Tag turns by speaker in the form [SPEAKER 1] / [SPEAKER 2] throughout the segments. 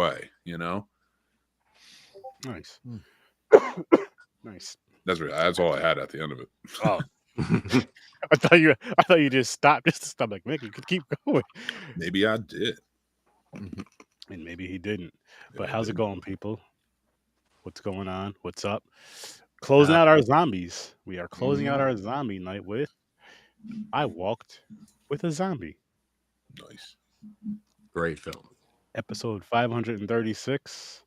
[SPEAKER 1] way, you know?
[SPEAKER 2] Nice. Nice.
[SPEAKER 1] That's all I had at the end of it.
[SPEAKER 2] Oh, I thought you just stopped just to stop. Like, Mick, you could keep going,
[SPEAKER 1] Maybe I did.
[SPEAKER 2] and maybe he didn't.
[SPEAKER 1] Maybe
[SPEAKER 2] But
[SPEAKER 1] I
[SPEAKER 2] how's it
[SPEAKER 1] didn't.
[SPEAKER 2] going, people? What's going on? What's up? Closing out our zombies. We are closing out our zombie night with I Walked with a Zombie,
[SPEAKER 1] Nice.
[SPEAKER 3] Great film.
[SPEAKER 2] episode 536.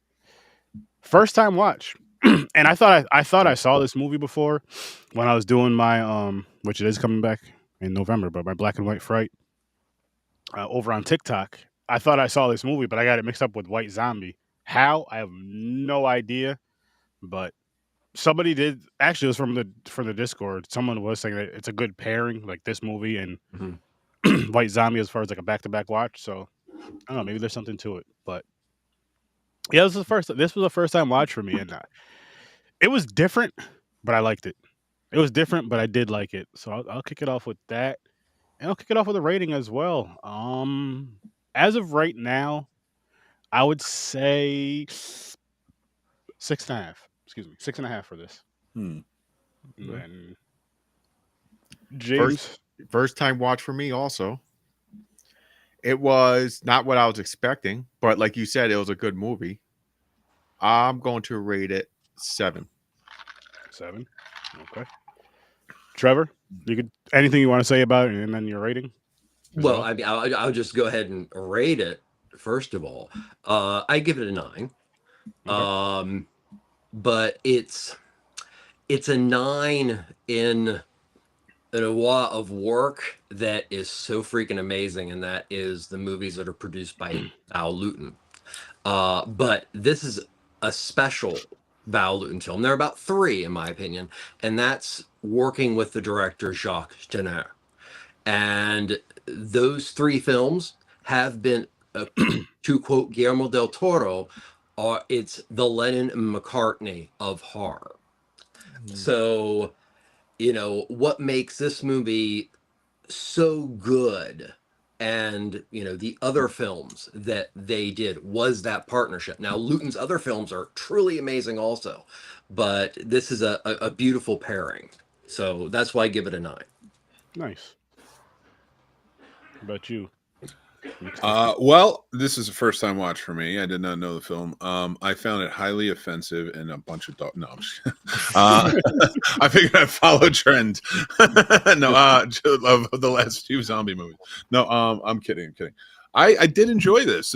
[SPEAKER 2] First time watch. And I thought I saw this movie before when I was doing my which it is coming back in November, but my black and white fright over on TikTok. I thought I saw this movie, but I got it mixed up with White Zombie. How? I have no idea, but somebody did actually, it was from the Discord. Someone was saying that it's a good pairing, like this movie and White Zombie, as far as like a back-to-back watch. So I don't know, maybe there's something to it. But yeah, this was the first time watch for me, and it was different, but I liked it. It was different, but I did like it. So I'll kick it off with that, and I'll kick it off with a rating as well. As of right now, I would say 6.5. Excuse me, 6.5 for this.
[SPEAKER 1] Hmm.
[SPEAKER 2] And James,
[SPEAKER 4] First time watch for me also. It was not what I was expecting, but like you said, it was a good movie. I'm going to rate it 7.
[SPEAKER 2] 7. Okay. Trevor, you could anything you want to say about it, and then your rating.
[SPEAKER 3] Well, I mean, I'll just go ahead and rate it. First of all, I give it a 9.
[SPEAKER 2] Okay.
[SPEAKER 3] But it's a 9 in an awe of work that is so freaking amazing, and that is the movies that are produced by Val Lewton. But this is a special Val Lewton film. There are about 3, in my opinion, and that's working with the director Jacques Tourneur. And those 3 films have been, to quote Guillermo del Toro, it's the Lennon and McCartney of horror. So, what makes this movie so good, and the other films that they did, was that partnership. Now, Luton's other films are truly amazing also, but this is a beautiful pairing. So that's why I give it a 9.
[SPEAKER 2] Nice. How about you?
[SPEAKER 1] Well, this is a first time watch for me. I did not know the film. I found it highly offensive and a bunch of no, I'm just I figured I'd follow trend. No, of the last few zombie movies. No, I'm kidding. I did enjoy this.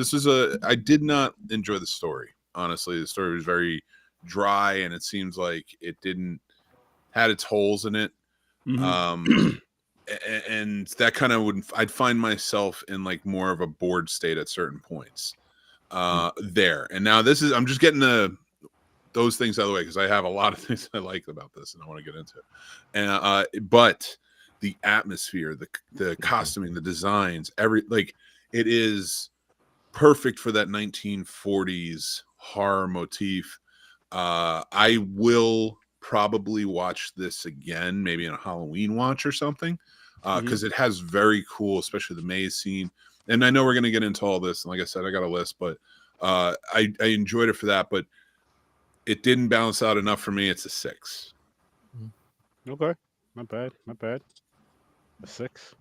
[SPEAKER 1] I did not enjoy the story. Honestly, the story was very dry, and it seems like it had its holes in it. And that kind of I'd find myself in like more of a bored state at certain points there. And now I'm just getting those things out of the way, because I have a lot of things I like about this and I want to get into it. And but the atmosphere, the costuming, the designs, it is perfect for that 1940s horror motif. I will probably watch this again, maybe in a Halloween watch or something, because it has very cool, especially the maze scene. And I know we're going to get into all this, and like I said, I got a list, but I enjoyed it for that, but it didn't balance out enough for me. It's a 6.
[SPEAKER 2] Okay, not bad. A 6.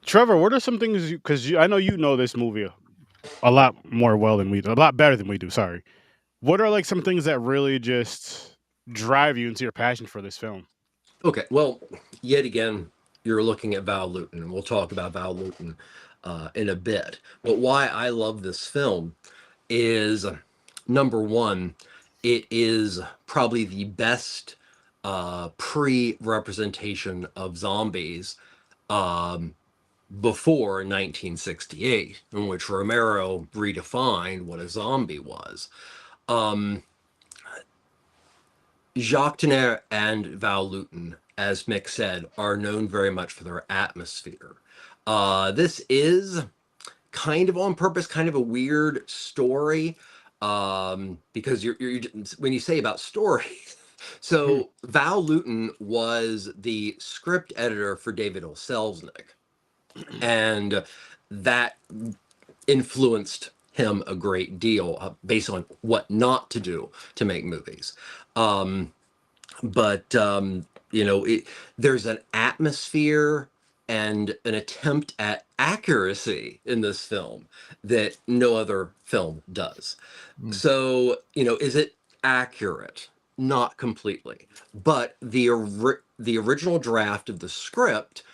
[SPEAKER 2] Trevor, what are some things because I know you know this movie a lot more well than we do, a lot better than we do. Sorry. What are like some things that really just drive you into your passion for this film?
[SPEAKER 3] Okay, well, yet again, you're looking at Val Lewton, and we'll talk about Val Lewton in a bit. But why I love this film is, number one, it is probably the best pre-representation of zombies before 1968, in which Romero redefined what a zombie was. Jacques Tourneur and Val Lewton, as Mick said, are known very much for their atmosphere. This is kind of on purpose, kind of a weird story, because you're when you say about stories. So Val Lewton was the script editor for David O. Selznick, and that influenced him a great deal based on what not to do to make movies. But you know, there's an atmosphere and an attempt at accuracy in this film that no other film does. So, you know, is it accurate? Not completely. But the original draft of the script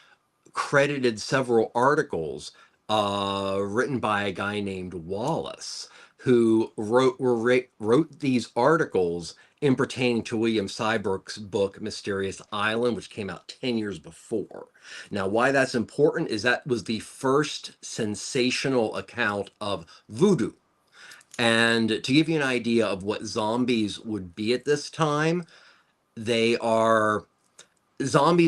[SPEAKER 3] credited several articles written by a guy named Wallace, who wrote these articles in pertaining to William Seibrook's book Mysterious Island, which came out 10 years before. Now, why that's important is that was the first sensational account of voodoo. And to give you an idea of what zombies would be at this time, zombies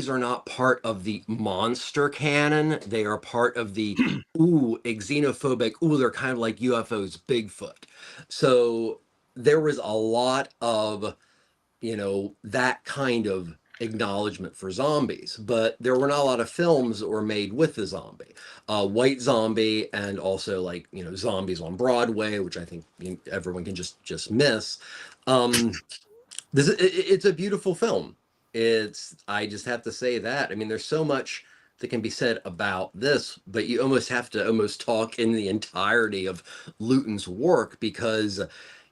[SPEAKER 3] are not part of the monster canon. They are part of the xenophobic, they're kind of like UFOs, Bigfoot. So there was a lot of, you know, that kind of acknowledgement for zombies, but there were not a lot of films that were made with the zombie. White Zombie, and also, like, you know, Zombies on Broadway, which I think everyone can just miss. It's a beautiful film. I just have to say that. I mean, there's so much that can be said about this, but you almost have to talk in the entirety of Luton's work, because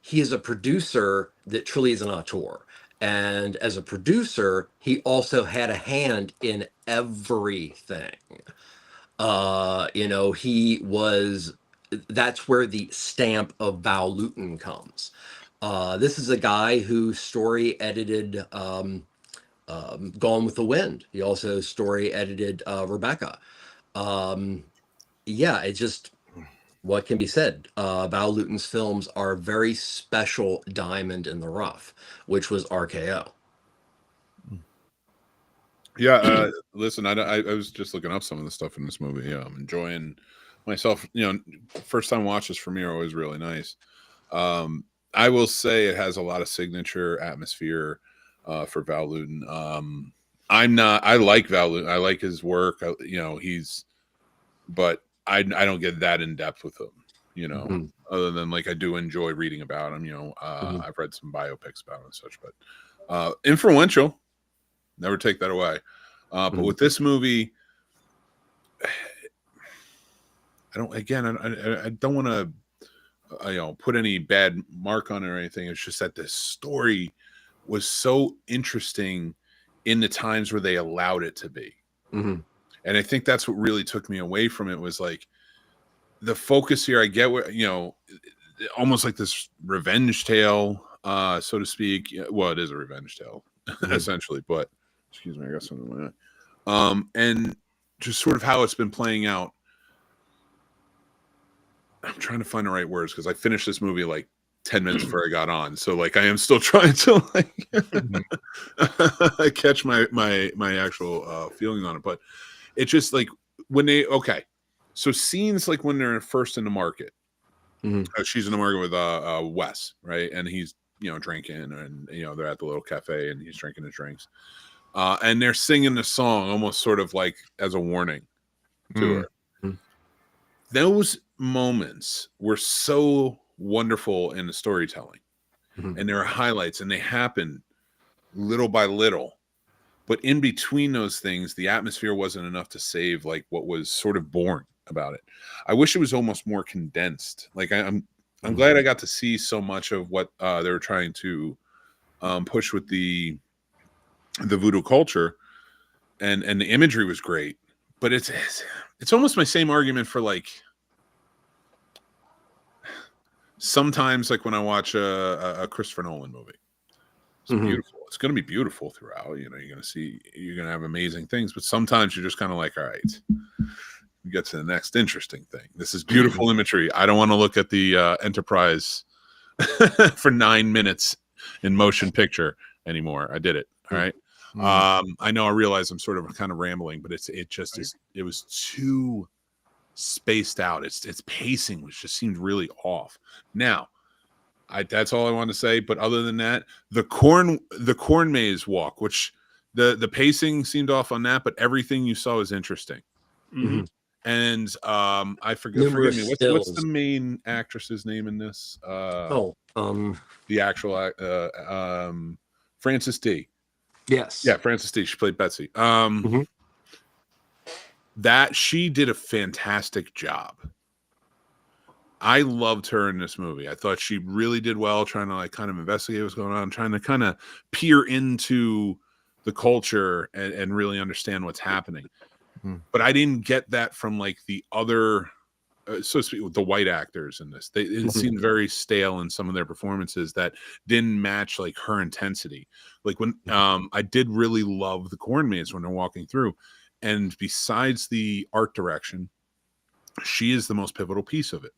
[SPEAKER 3] he is a producer that truly is an auteur. And as a producer, he also had a hand in everything. You know, that's where the stamp of Val Luton comes. This is a guy who story edited Gone with the Wind. He also story edited Rebecca. Yeah, it's just, what can be said? Val Luton's films are a very special diamond in the rough, which was RKO.
[SPEAKER 1] Yeah, listen, I was just looking up some of the stuff in this movie. Yeah, I'm enjoying myself. You know, first time watches for me are always really nice. I will say it has a lot of signature atmosphere for Val Luton. I like Val Luton. I like his work. You know, but I don't get that in depth with him, you know, other than, like, I do enjoy reading about him. You know, I've read some biopics about him and such, but influential. Never take that away. But with this movie, I don't want to, you know, put any bad mark on it or anything. It's just that this story was so interesting in the times where they allowed it to be. And I think that's what really took me away from it, was like the focus here. I get what, you know, almost like this revenge tale, so to speak. Well, it is a revenge tale essentially, but excuse me, I got something in my eye. And just sort of how it's been playing out. I'm trying to find the right words, because I finished this movie like 10 minutes before I got on. So, like, I am still trying to, like, catch my actual feeling on it. But it's just like when so scenes like when they're first in the market. She's in the market with Wes, right? And he's, you know, drinking, and, you know, they're at the little cafe and he's drinking his drinks. And they're singing the song almost sort of like as a warning to her. Those moments were so wonderful in the storytelling, and there are highlights, and they happen little by little. But in between those things, the atmosphere wasn't enough to save, like, what was sort of boring about it. I wish it was almost more condensed. Like, I'm glad I got to see so much of what they were trying to push with the voodoo culture, and the imagery was great. But it's almost my same argument for, like, sometimes, like, when I watch a Christopher Nolan movie, it's beautiful. It's going to be beautiful throughout. You know, you're going to have amazing things, but sometimes you're just kind of like, all right, we get to the next interesting thing. This is beautiful imagery. I don't want to look at the Enterprise for 9 minutes in motion picture anymore. I did it. All right. I know, I realize I'm sort of kind of rambling, but it was too spaced out. Its pacing just seemed really off. Now, that's all I want to say. But other than that, the corn maze walk, which the pacing seemed off on that, but everything you saw was interesting. And I forget.
[SPEAKER 3] Numerous
[SPEAKER 1] Forgive me. What's the
[SPEAKER 3] stills.
[SPEAKER 1] main actress's name in this? The actual Frances D.
[SPEAKER 3] Yes.
[SPEAKER 1] Yeah, Frances D. She played Betsy. That she did a fantastic job. I loved her in this movie. I thought she really did well, trying to like kind of investigate what's going on, trying to kind of peer into the culture and really understand what's happening. But I didn't get that from like the other, so to speak, the white actors in this. It seemed very stale in some of their performances that didn't match like her intensity. Like when I did really love the corn maze when they're walking through, and besides the art direction, she is the most pivotal piece of it.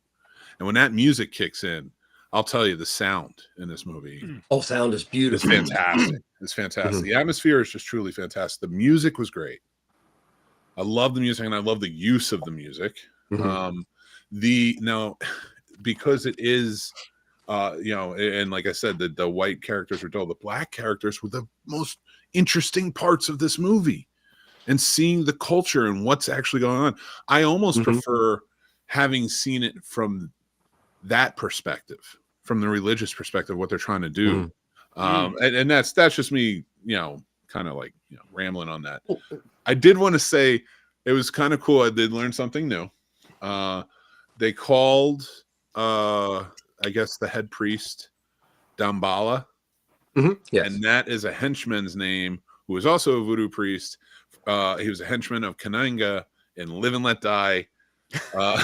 [SPEAKER 1] And when that music kicks in, I'll tell you, the sound in this movie,
[SPEAKER 3] sound is beautiful.
[SPEAKER 1] It's fantastic. It's fantastic. The atmosphere is just truly fantastic. The music was great. I love the music, and I love the use of the music. Now, because it is, and like I said, the white characters were dull. The black characters were the most interesting parts of this movie, and seeing the culture and what's actually going on. I almost prefer having seen it from that perspective, from the religious perspective, what they're trying to do. And that's just me, kind of like rambling on that. I did want to say it was kind of cool. I did learn something new. They called, I guess, the head priest Damballa.
[SPEAKER 3] Yes.
[SPEAKER 1] And that is a henchman's name who was also a voodoo priest. He was a henchman of Kananga in Live and Let Die. And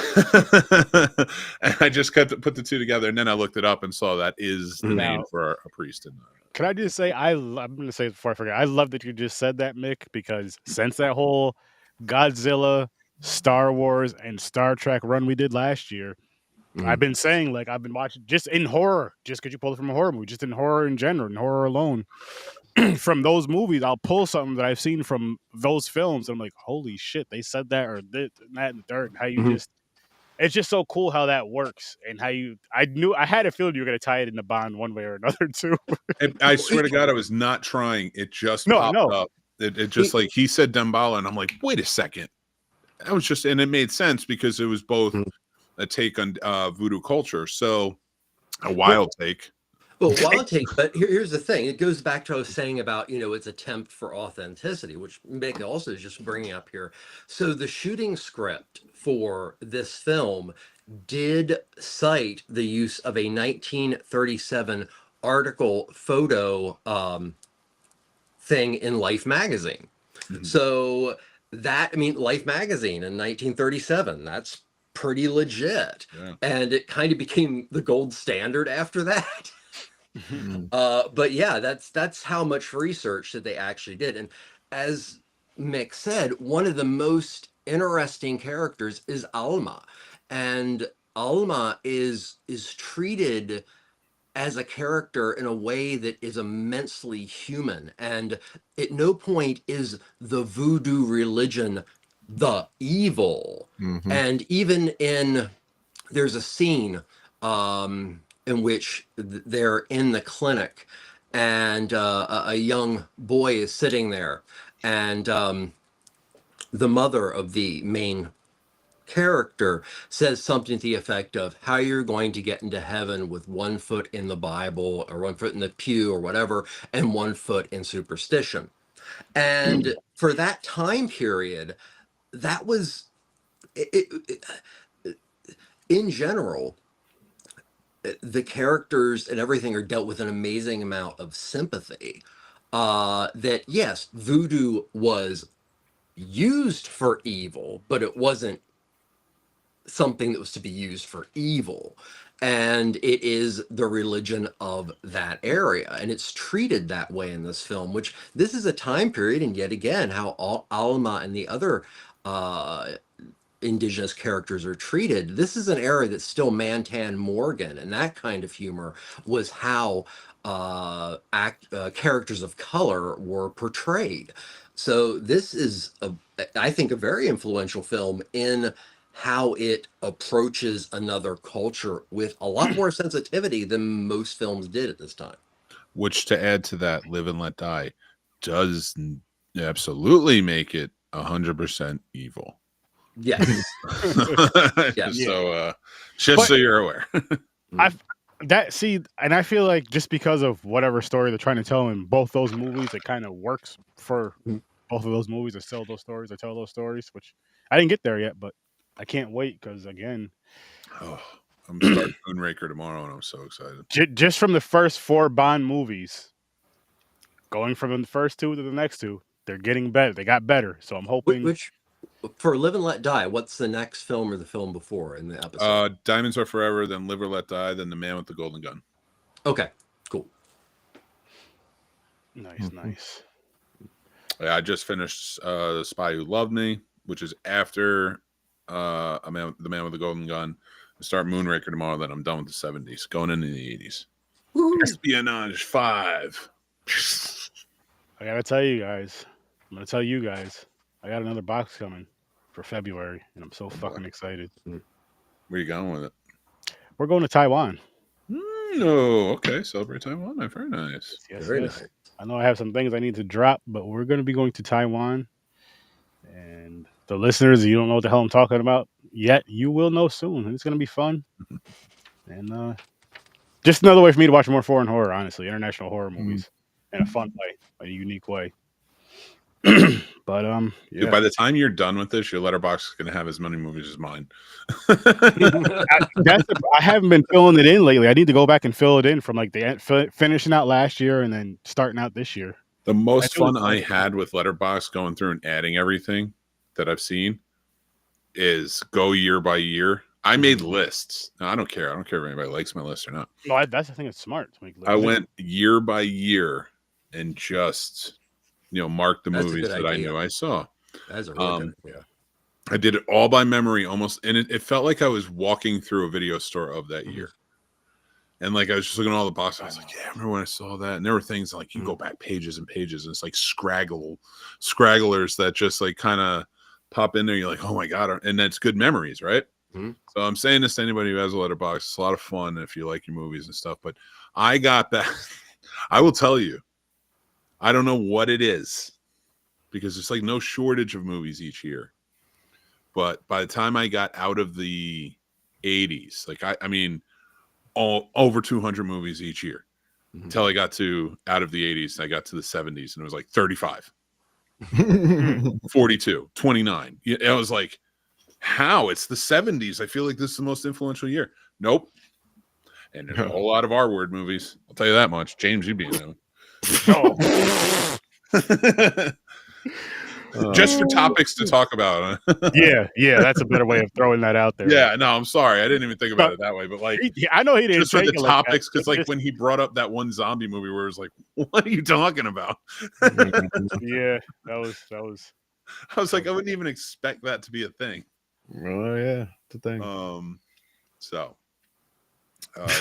[SPEAKER 1] I just put the two together, and then I looked it up and saw that is the name for a priest.
[SPEAKER 2] Can I just say, I'm going to say it before I forget, I love that you just said that, Mick, because since that whole Godzilla, Star Wars, and Star Trek run we did last year, I've been saying, like, I've been watching just in horror, just because you pulled it from a horror movie, just in horror in general, in horror alone. From those movies, I'll pull something that I've seen from those films, and I'm like, holy shit, they said that, or that and the third, and how you just, it's just so cool how that works, and how I had a feeling you were going to tie it into Bond one way or another, too.
[SPEAKER 1] I swear to God, I was not trying. It just popped up. It just like he said Damballa, and I'm like, wait a second. That was just, and it made sense because it was both a take on voodoo culture, so a wild take.
[SPEAKER 3] Well, wild take, but here's the thing. It goes back to what I was saying about, its attempt for authenticity, which Mick also is just bringing up here. So the shooting script for this film did cite the use of a 1937 article photo thing in Life magazine. So that, Life magazine in 1937, that's pretty legit. And it kind of became the gold standard after that. But yeah, that's how much research that they actually did. And as Mick said, one of the most interesting characters is Alma, and Alma is treated as a character in a way that is immensely human, and at no point is the voodoo religion the evil. And even there's a scene in which they're in the clinic, and a young boy is sitting there, and the mother of the main character says something to the effect of how you're going to get into heaven with 1 foot in the Bible, or 1 foot in the pew, or whatever, and 1 foot in superstition. And for that time period, that was in general, the characters and everything are dealt with an amazing amount of sympathy. That yes, voodoo was used for evil, but it wasn't something that was to be used for evil. And it is the religion of that area, and it's treated that way in this film, which this is a time period, and yet again, how Alma and the other indigenous characters are treated. This is an era that's still Mantan Morgan, and that kind of humor was how characters of color were portrayed. So this is, I think, a very influential film in how it approaches another culture with a lot more sensitivity than most films did at this time.
[SPEAKER 1] Which, to add to that, Live and Let Die does absolutely make it 100% evil.
[SPEAKER 3] Yes.
[SPEAKER 1] Just
[SPEAKER 3] Yeah.
[SPEAKER 1] so so you're aware.
[SPEAKER 2] And I feel like just because of whatever story they're trying to tell in both those movies, it kind of works for both of those movies to sell those stories or tell those stories, which I didn't get there yet, but I can't wait because again,
[SPEAKER 1] I'm starting Moonraker tomorrow, and I'm so excited.
[SPEAKER 2] Just from the first 4 Bond movies, going from the first 2 to the next 2, they're getting better. They got better, so I'm hoping.
[SPEAKER 3] Which for Live and Let Die, what's the next film or the film before in the episode?
[SPEAKER 1] Diamonds Are Forever, then Live or Let Die, then The Man with the Golden Gun.
[SPEAKER 3] Okay, cool.
[SPEAKER 2] Nice.
[SPEAKER 1] Yeah, I just finished The Spy Who Loved Me, which is after The Man with the Golden Gun. I start Moonraker tomorrow, then I'm done with the 70s, going into the 80s. Espionage 5.
[SPEAKER 2] I gotta tell you guys. I'm gonna tell you guys. I got another box coming for February, and I'm so fucking excited.
[SPEAKER 1] Where are you going with it?
[SPEAKER 2] We're going to Taiwan.
[SPEAKER 1] Okay. Celebrate Taiwan. Very nice.
[SPEAKER 2] Yes,
[SPEAKER 3] Very
[SPEAKER 2] yes.
[SPEAKER 3] nice.
[SPEAKER 2] I know I have some things I need to drop, but we're going to be going to Taiwan. And the listeners, you don't know what the hell I'm talking about yet, you will know soon. And it's going to be fun. And just another way for me to watch more foreign horror, honestly. International horror movies in a fun way, a unique way. But yeah.
[SPEAKER 1] Dude, by the time you're done with this, your letterbox is going to have as many movies as mine.
[SPEAKER 2] I haven't been filling it in lately. I need to go back and fill it in from like the finishing out last year and then starting out this year.
[SPEAKER 1] The most fun I had with letterbox going through and adding everything that I've seen is go year by year. I made lists. No, I don't care. I don't care if anybody likes my list or not.
[SPEAKER 2] No, that's the thing. It's smart to make lists.
[SPEAKER 1] I went year by year and just marked the movies that I knew I saw.
[SPEAKER 3] That's a really good idea.
[SPEAKER 1] I did it all by memory almost, and it felt like I was walking through a video store of that year. And like I was just looking at all the boxes. I was like, yeah, I remember when I saw that. And there were things like you go back pages and pages, and it's like scragglers that just like kind of pop in there. You're like, oh my God. And that's good memories, right? So I'm saying this to anybody who has a letterbox. It's a lot of fun if you like your movies and stuff. But I got that. I will tell you, I don't know what it is because there's like no shortage of movies each year. But by the time I got out of the 80s, like I mean, all over 200 movies each year until I got to out of the 80s. I got to the 70s and it was like 35, 42, 29. I was like, how? It's the 70s. I feel like this is the most influential year. Nope. And there's a whole lot of R-word movies. I'll tell you that much. James, you'd be in them. Just for topics to talk about.
[SPEAKER 2] yeah, that's a better way of throwing that out there.
[SPEAKER 1] Yeah, no, I'm sorry. I didn't even think about it that way. But like,
[SPEAKER 2] I know he didn't
[SPEAKER 1] just for the topics, because
[SPEAKER 2] like
[SPEAKER 1] like when he brought up that one zombie movie where it was like, what are you talking about?
[SPEAKER 2] Yeah, that was.
[SPEAKER 1] I was like, I wouldn't even expect that to be a thing.
[SPEAKER 4] Oh yeah, it's a thing.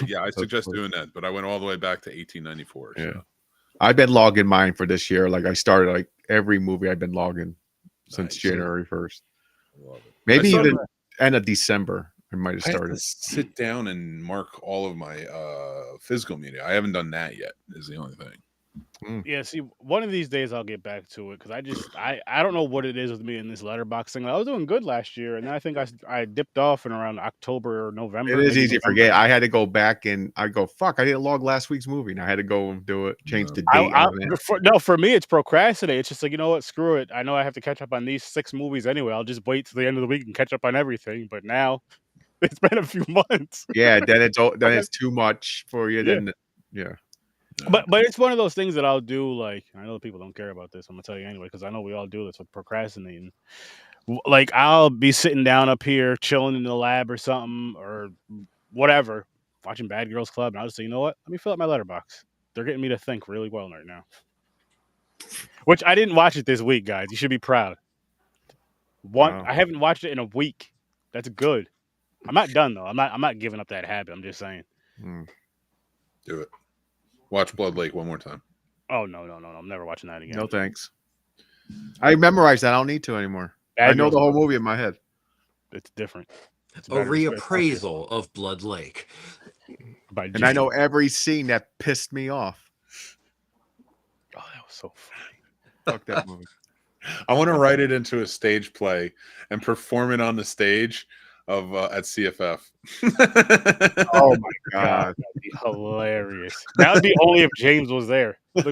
[SPEAKER 1] Yeah, I suggest doing that, but I went all the way back to 1894. So.
[SPEAKER 4] Yeah, I've been logging mine for this year. Like I started like every movie I've been logging since January 1st. Maybe even end of December. I might have started.
[SPEAKER 1] I have to sit down and mark all of my physical media. I haven't done that yet. Is the only thing.
[SPEAKER 2] Yeah, see, one of these days I'll get back to it because I don't know what it is with me in this letterbox thing. I was doing good last year, and then I think I dipped off in around October or November.
[SPEAKER 4] It is easy to forget. I had to go back and I go, fuck, I didn't log last week's movie. And I had to go and do it, change the date.
[SPEAKER 2] For me, it's procrastinate. It's just like, you know what, screw it. I know I have to catch up on these 6 movies anyway. I'll just wait till the end of the week and catch up on everything. But now it's been a few months.
[SPEAKER 4] Yeah, then it's too much for you. Then yeah.
[SPEAKER 2] But it's one of those things that I'll do. Like, I know people don't care about this. I'm gonna tell you anyway because I know we all do this with procrastinating. Like, I'll be sitting down up here chilling in the lab or something or whatever, watching Bad Girls Club, and I'll just say, you know what? Let me fill up my letterbox. They're getting me to think really well right now. Which I didn't watch it this week, guys. You should be proud. I haven't watched it in a week. That's good. I'm not done though. I'm not giving up that habit. I'm just saying.
[SPEAKER 1] Do it. Watch Blood Lake one more time.
[SPEAKER 2] Oh no! I'm never watching that again.
[SPEAKER 4] No thanks. I memorized that. I don't need to anymore. I know the whole movie in my head.
[SPEAKER 2] It's different. It's
[SPEAKER 3] a reappraisal of Blood Lake.
[SPEAKER 4] And I know every scene that pissed me off.
[SPEAKER 2] Oh, that was so funny.
[SPEAKER 4] Fuck that movie.
[SPEAKER 1] I want to write it into a stage play and perform it on the stage of at CFF.
[SPEAKER 2] Oh my
[SPEAKER 4] God.
[SPEAKER 2] god, that'd be hilarious. That would be only if James was there. Like, we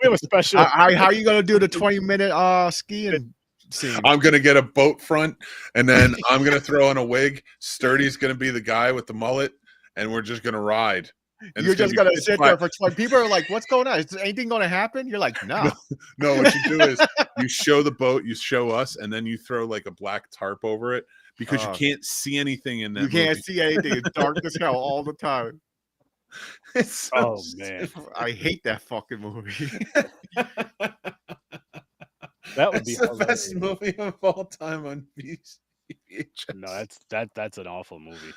[SPEAKER 2] have a special.
[SPEAKER 4] How are you gonna do the 20-minute skiing scene?
[SPEAKER 1] I'm gonna get a boat front, and then I'm gonna throw in a wig. Sturdy's gonna be the guy with the mullet, and we're just gonna ride. And
[SPEAKER 4] You're
[SPEAKER 1] it's
[SPEAKER 4] just
[SPEAKER 1] be
[SPEAKER 4] gonna
[SPEAKER 1] pitch
[SPEAKER 4] sit
[SPEAKER 1] black.
[SPEAKER 4] there for 20. People are like, "What's going on? Is anything gonna happen?" You're like, "No."
[SPEAKER 1] No, what you do is you show the boat, you show us, and then you throw like a black tarp over it because you can't see anything in that.
[SPEAKER 4] You can't
[SPEAKER 1] movie.
[SPEAKER 4] see anything. It's dark as hell all the time.
[SPEAKER 1] It's so
[SPEAKER 2] Oh man,
[SPEAKER 4] I hate that fucking movie.
[SPEAKER 2] that would be
[SPEAKER 1] It's the
[SPEAKER 2] hilarious.
[SPEAKER 1] best movie of all time on VHS.
[SPEAKER 2] No, that's an awful movie.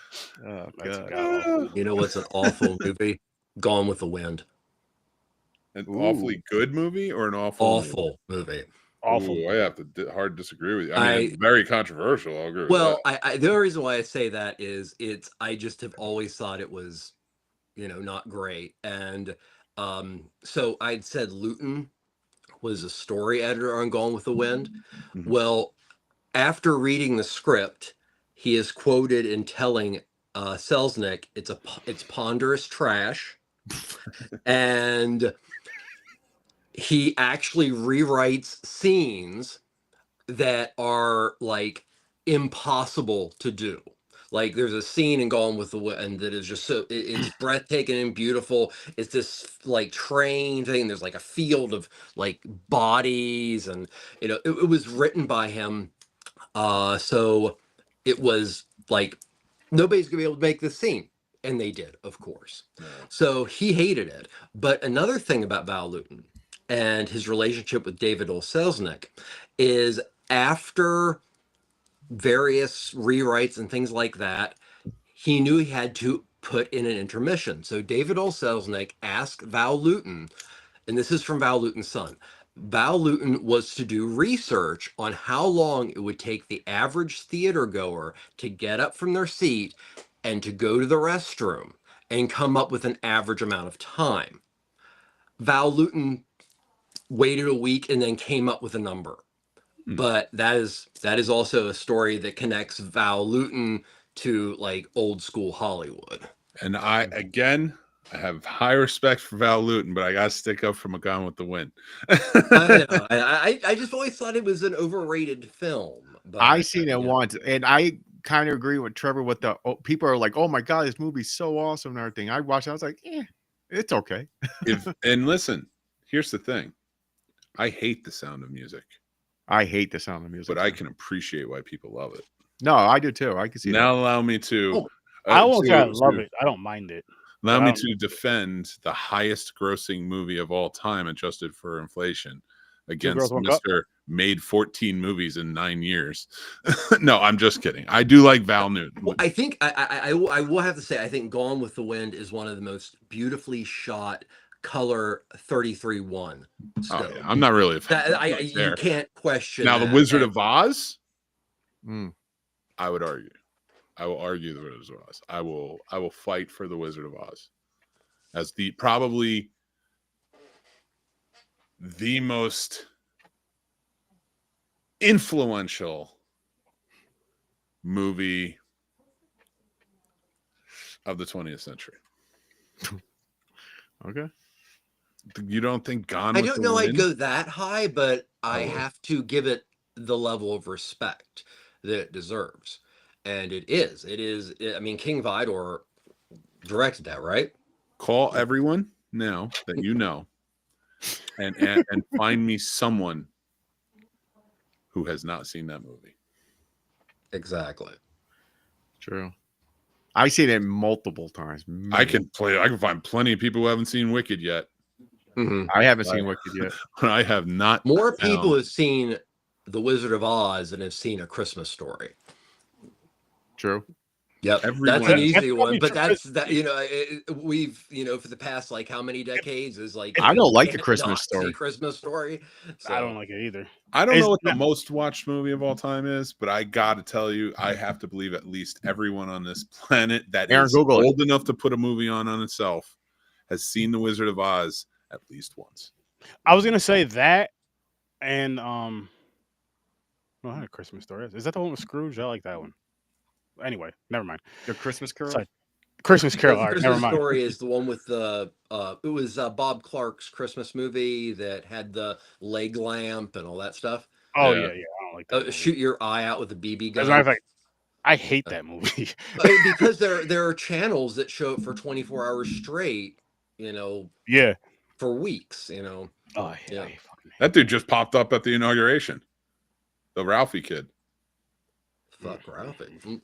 [SPEAKER 4] Oh
[SPEAKER 2] That's a
[SPEAKER 4] god.
[SPEAKER 2] god-awful movie.
[SPEAKER 3] You know what's an awful movie? Gone with the Wind.
[SPEAKER 1] An
[SPEAKER 4] Ooh.
[SPEAKER 1] awfully good movie or an awful movie?
[SPEAKER 3] Awful movie.
[SPEAKER 2] Awful.
[SPEAKER 1] Ooh, I have to hard disagree with you. I mean, it's very controversial. I'll agree with
[SPEAKER 3] Well,
[SPEAKER 1] that.
[SPEAKER 3] the only reason why I say that is I just have always thought it was, not great. And so I'd said Luton was a story editor on Gone with the Wind.
[SPEAKER 1] Mhm.
[SPEAKER 3] Well, after reading the script, he is quoted in telling Selznick it's ponderous trash, and he actually rewrites scenes that are like impossible to do. Like there's a scene in Gone with the Wind that is just so it's breathtaking and beautiful. It's this like train thing. There's like a field of like bodies, and it was written by him. So it was like nobody's gonna be able to make this scene, and they did, of course.
[SPEAKER 1] Yeah.
[SPEAKER 3] So he hated it. But another thing about Val Lewton and his relationship with David O. Selznick is after various rewrites and things like that, he knew he had to put in an intermission. So David O. Selznick asked Val Lewton, and this is from Val Lewton's son. Val Lewton was to do research on how long it would take the average theater goer to get up from their seat and to go to the restroom and come up with an average amount of time. Val Lewton waited a week and then came up with a number. But that is also a story that connects Val Lewton to like old school Hollywood.
[SPEAKER 1] And I have high respect for Val Lewton, but I got to stick up for Gone with the Wind.
[SPEAKER 3] I just always thought it was an overrated film. But
[SPEAKER 4] I seen it once, and I kind of agree with Trevor. With the people are like, "Oh my god, this movie's so awesome" and everything. I watched it, I was like, it's okay.
[SPEAKER 1] And listen, here's the thing: I hate the sound of music.
[SPEAKER 4] I hate the sound of music,
[SPEAKER 1] but I can appreciate why people love it.
[SPEAKER 4] No, I do too. I can see
[SPEAKER 1] now.
[SPEAKER 4] that.
[SPEAKER 1] Allow me to.
[SPEAKER 2] I won't say I love it. I don't mind it.
[SPEAKER 1] Allow me to defend the highest grossing movie of all time, adjusted for inflation, against Mr. Made 14 movies in 9 years. No, I'm just kidding. I do like Val Newton.
[SPEAKER 3] Well, I think I will have to say I think Gone with the Wind is one of the most beautifully shot color 33-1.
[SPEAKER 1] Oh, yeah. I'm not really a fan.
[SPEAKER 3] You can't question.
[SPEAKER 1] Now,
[SPEAKER 3] that.
[SPEAKER 1] The Wizard of Oz,
[SPEAKER 4] I
[SPEAKER 1] would argue. I will argue The Wizard of Oz. I will fight for The Wizard of Oz as probably the most influential movie of the 20th century.
[SPEAKER 4] Okay.
[SPEAKER 1] You don't think Gone?
[SPEAKER 3] I don't know I'd go that high, but I have to give it the level of respect that it deserves. And it is. I mean, King Vidor directed that, right?
[SPEAKER 1] Call everyone now that you know and find me someone who has not seen that movie.
[SPEAKER 3] Exactly.
[SPEAKER 4] True. I've seen it multiple times.
[SPEAKER 1] I can find plenty of people who haven't seen Wicked yet.
[SPEAKER 3] Mm-hmm.
[SPEAKER 4] I haven't seen Wicked yet.
[SPEAKER 1] I have not.
[SPEAKER 3] More people have seen The Wizard of Oz than have seen A Christmas Story.
[SPEAKER 4] True.
[SPEAKER 3] Yep,
[SPEAKER 1] Everyone.
[SPEAKER 3] that's an easy one, but
[SPEAKER 2] true.
[SPEAKER 3] that's that. We've for the past like how many decades is like
[SPEAKER 4] I don't like A
[SPEAKER 3] can't
[SPEAKER 4] Christmas
[SPEAKER 3] not
[SPEAKER 4] Story.
[SPEAKER 3] see Christmas Story. So.
[SPEAKER 2] I don't like it either.
[SPEAKER 1] I don't know what the most watched movie of all time is, but I got to tell you, I have to believe at least everyone on this planet that is old enough to put a movie on itself has seen The Wizard of Oz at least once.
[SPEAKER 2] I was gonna say that, And no, not A Christmas Story. Is that the one with Scrooge? I like that one. Anyway, never mind.
[SPEAKER 4] The Christmas Carol.
[SPEAKER 2] Sorry. Christmas Carol.
[SPEAKER 3] The
[SPEAKER 2] All right, never
[SPEAKER 3] Christmas
[SPEAKER 2] mind.
[SPEAKER 3] Story is the one with the it was Bob Clark's Christmas movie that had the leg lamp and all that stuff.
[SPEAKER 2] Oh
[SPEAKER 1] Yeah.
[SPEAKER 2] yeah, I don't like that. movie.
[SPEAKER 3] Shoot your eye out with a BB
[SPEAKER 2] As a matter of
[SPEAKER 3] gun.
[SPEAKER 2] fact, I hate that movie.
[SPEAKER 3] Because there are channels that show it for 24 hours straight,
[SPEAKER 2] Yeah.
[SPEAKER 3] for weeks,
[SPEAKER 2] Oh yeah.
[SPEAKER 3] Yeah.
[SPEAKER 1] That dude just popped up at the inauguration. The Ralphie kid.
[SPEAKER 3] Fuck Ralphie.
[SPEAKER 2] Nope,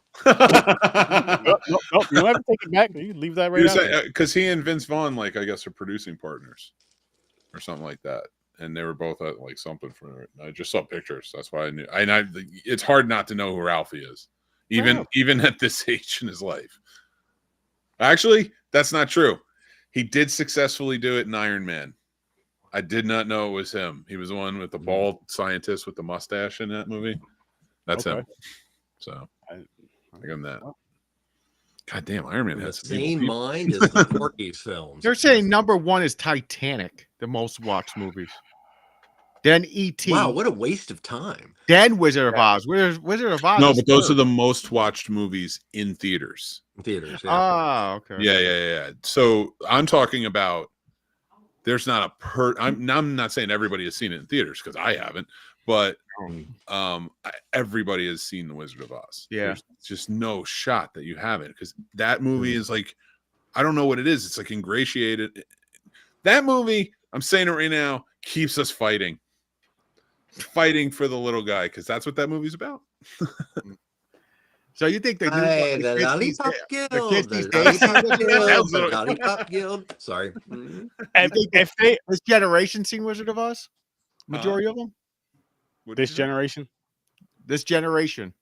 [SPEAKER 2] you don't have to take it back. You can leave that right out.
[SPEAKER 1] Because he and Vince Vaughn, like, I guess, are producing partners or something like that. And they were both at like something for it. I just saw pictures. That's why I knew. It's hard not to know who Ralphie is, even at this age in his life. Actually, that's not true. He did successfully do it in Iron Man. I did not know it was him. He was the one with the bald scientist with the mustache in that movie. That's him. So I give him that. God damn, Iron Man has
[SPEAKER 3] the same mind as the Porky's films.
[SPEAKER 4] They're saying number 1 is Titanic, the most watched movies. Then E.T.
[SPEAKER 3] Wow, what a waste of time.
[SPEAKER 4] Then Wizard of Oz. Wizard of Oz.
[SPEAKER 1] No, but those are the most watched movies in theaters.
[SPEAKER 3] Theaters. Yeah.
[SPEAKER 4] Ah, okay.
[SPEAKER 1] Yeah. So I'm talking about. There's not I'm not saying everybody has seen it in theaters because I haven't, but everybody has seen The Wizard of Oz.
[SPEAKER 4] Yeah.
[SPEAKER 1] There's just no shot that you haven't, because that movie is like, I don't know what it is. It's like ingratiated. That movie, I'm saying it right now, keeps us fighting for the little guy, because that's what that movie's about.
[SPEAKER 4] So you think the
[SPEAKER 3] Lollipop Guild, the Lollipop Guild. Sorry.
[SPEAKER 2] If they
[SPEAKER 4] this generation seen Wizard of Oz? Majority of them?
[SPEAKER 2] this generation,
[SPEAKER 4] This generation.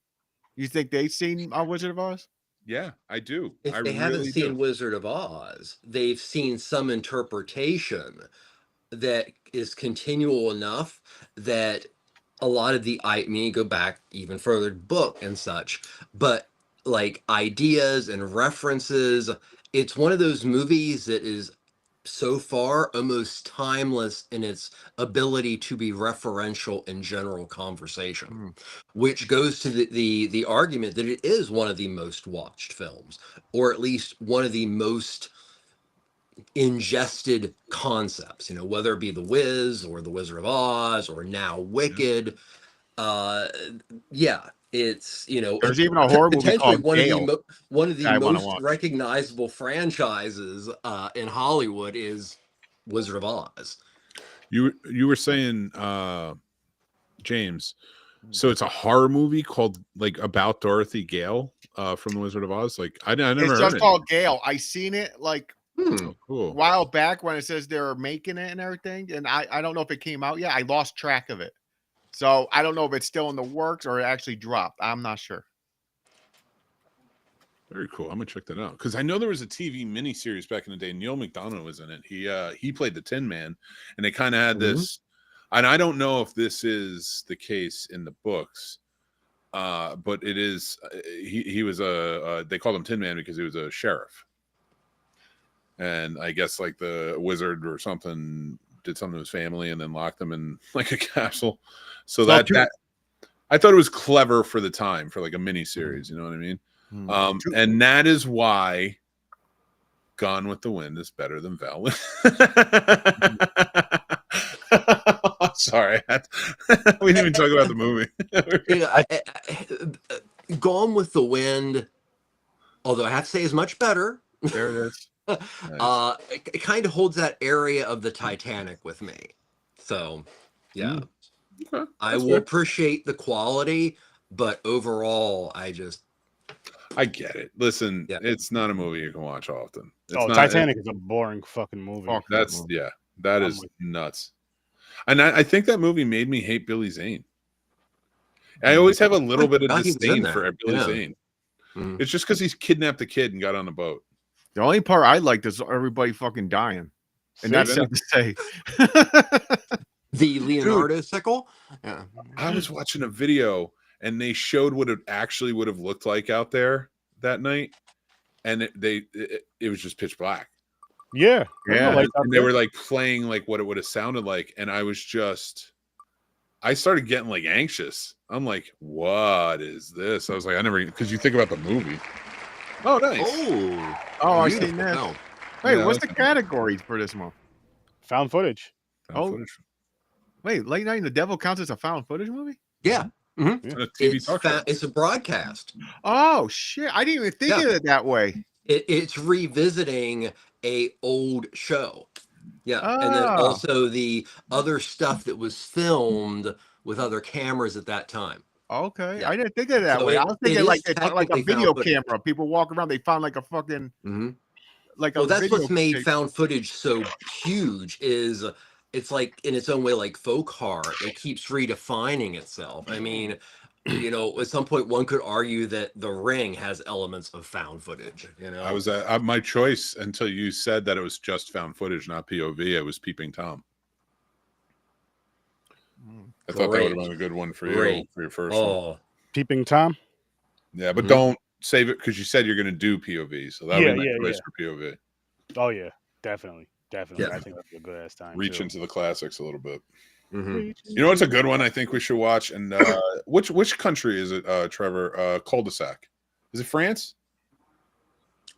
[SPEAKER 4] You think they've seen Wizard of Oz?
[SPEAKER 1] Yeah, I do.
[SPEAKER 3] If
[SPEAKER 1] I
[SPEAKER 3] they haven't
[SPEAKER 1] really
[SPEAKER 3] seen
[SPEAKER 1] do.
[SPEAKER 3] Wizard of Oz, they've seen some interpretation that is continual enough that a lot of go back even further to book and such, but like ideas and references, it's one of those movies that is so far almost timeless in its ability to be referential in general conversation, which goes to the argument that it is one of the most watched films, or at least one of the most ingested concepts, whether it be The Wiz or The Wizard of Oz or now Wicked. It's
[SPEAKER 4] There's even a horror movie called Gale.
[SPEAKER 3] One of the
[SPEAKER 4] I wanna
[SPEAKER 3] most
[SPEAKER 4] watch.
[SPEAKER 3] recognizable franchises in Hollywood is Wizard of Oz.
[SPEAKER 1] You were saying, James, so it's a horror movie called, like, about Dorothy Gale from The Wizard of Oz. Like, I never
[SPEAKER 4] It's
[SPEAKER 1] heard
[SPEAKER 4] just
[SPEAKER 1] it.
[SPEAKER 4] called Gale. I seen it like
[SPEAKER 1] Oh, cool.
[SPEAKER 4] a while back when it says they're making it and everything, and I don't know if it came out yet. I lost track of it, so I don't know if it's still in the works or it actually dropped. I'm not sure.
[SPEAKER 1] Very cool. I'm gonna check that out, because I know there was a TV miniseries back in the day. Neil McDonough was in it. He played the Tin Man, and they kind of had this. And I don't know if this is the case in the books, but it is. He was they called him Tin Man because he was a sheriff, and I guess like the wizard or something did something to his family and then locked them in like a capsule. So that I thought it was clever for the time, for like a mini series. You know what I mean? And that is why Gone with the Wind is better than Velvet. Sorry, we didn't even talk about the movie.
[SPEAKER 3] Gone with the Wind, although I have to say, is much better.
[SPEAKER 4] There it is.
[SPEAKER 1] Nice.
[SPEAKER 3] It kind of holds that area of the Titanic with me. So, yeah,
[SPEAKER 1] Okay,
[SPEAKER 3] I
[SPEAKER 1] that's
[SPEAKER 3] will
[SPEAKER 1] fair.
[SPEAKER 3] appreciate the quality, but overall, I
[SPEAKER 1] get it. Listen,
[SPEAKER 3] Yeah.
[SPEAKER 1] it's not a movie you can watch often. It's not,
[SPEAKER 2] Titanic is a boring fucking movie.
[SPEAKER 4] Fuck.
[SPEAKER 1] That's that
[SPEAKER 2] I'm
[SPEAKER 1] is
[SPEAKER 2] with
[SPEAKER 1] nuts. And I think that movie made me hate Billy Zane. I always have a little bit of
[SPEAKER 3] forgot he was in
[SPEAKER 1] disdain
[SPEAKER 3] that.
[SPEAKER 1] for Billy
[SPEAKER 3] Yeah.
[SPEAKER 1] Zane.
[SPEAKER 3] Mhm.
[SPEAKER 1] It's just because he's kidnapped a kid and got on a boat.
[SPEAKER 4] The only part I liked is everybody fucking dying, and that's
[SPEAKER 1] See,
[SPEAKER 4] sad to say.
[SPEAKER 3] The Leonardo sickle. Yeah.
[SPEAKER 1] I was watching a video and they showed what it actually would have looked like out there that night, and it was just pitch black.
[SPEAKER 2] Yeah.
[SPEAKER 4] Yeah.
[SPEAKER 2] Like
[SPEAKER 1] And they were like playing like what it would have sounded like, and I was just I started getting like anxious. I'm like, what is this? I was like, I never, because you think about the movie. Oh, nice.
[SPEAKER 4] Oh, I've
[SPEAKER 5] beautiful
[SPEAKER 4] seen this.
[SPEAKER 5] film.
[SPEAKER 4] Wait,
[SPEAKER 1] Yeah,
[SPEAKER 4] what's the
[SPEAKER 1] that's-
[SPEAKER 4] categories for this one?
[SPEAKER 2] Found footage.
[SPEAKER 1] Found
[SPEAKER 4] Oh.
[SPEAKER 1] footage.
[SPEAKER 4] Wait, Late Night in the Devil counts as a found footage movie?
[SPEAKER 5] Yeah.
[SPEAKER 1] And a TV talk show.
[SPEAKER 3] It's a broadcast.
[SPEAKER 4] Oh shit! I didn't even think
[SPEAKER 3] Yeah.
[SPEAKER 4] of it that way.
[SPEAKER 3] It's revisiting a old show. Yeah, and then
[SPEAKER 4] Ah.
[SPEAKER 3] also the other stuff that was filmed with other cameras at that time.
[SPEAKER 4] Okay,
[SPEAKER 3] Yeah.
[SPEAKER 4] I didn't think of it that
[SPEAKER 3] So
[SPEAKER 4] way. I was
[SPEAKER 3] it
[SPEAKER 4] thinking
[SPEAKER 3] is
[SPEAKER 4] like they found like a
[SPEAKER 3] technically
[SPEAKER 4] video
[SPEAKER 3] found footage.
[SPEAKER 4] camera. People walk around, they found like a fucking like a.
[SPEAKER 3] Well, that's
[SPEAKER 4] video
[SPEAKER 3] what's made
[SPEAKER 4] tape.
[SPEAKER 3] found footage so huge. Is it's like in its own way like folk horror. It keeps redefining itself. I mean, you know, at some point one could argue that The Ring has elements of found footage. You know,
[SPEAKER 1] I was my choice until you said that it was just found footage, not POV. It was Peeping Tom. I thought that would have
[SPEAKER 3] Great.
[SPEAKER 1] been a good one for you
[SPEAKER 3] Great.
[SPEAKER 1] for your first one.
[SPEAKER 3] Oh,
[SPEAKER 2] Peeping Tom.
[SPEAKER 1] Yeah, but
[SPEAKER 3] Mhm.
[SPEAKER 1] don't save it because you said you're going to do POV. So that would
[SPEAKER 2] Yeah,
[SPEAKER 1] be my
[SPEAKER 2] yeah,
[SPEAKER 1] choice for POV.
[SPEAKER 2] Oh yeah, definitely.
[SPEAKER 3] Yeah.
[SPEAKER 2] I think that'd be a good ass time.
[SPEAKER 1] Reach
[SPEAKER 2] too.
[SPEAKER 1] into the classics a little bit.
[SPEAKER 3] mhm.
[SPEAKER 1] You know what's a good one I think we should watch? And which country is it, Trevor? Cul-de-sac. Is it France?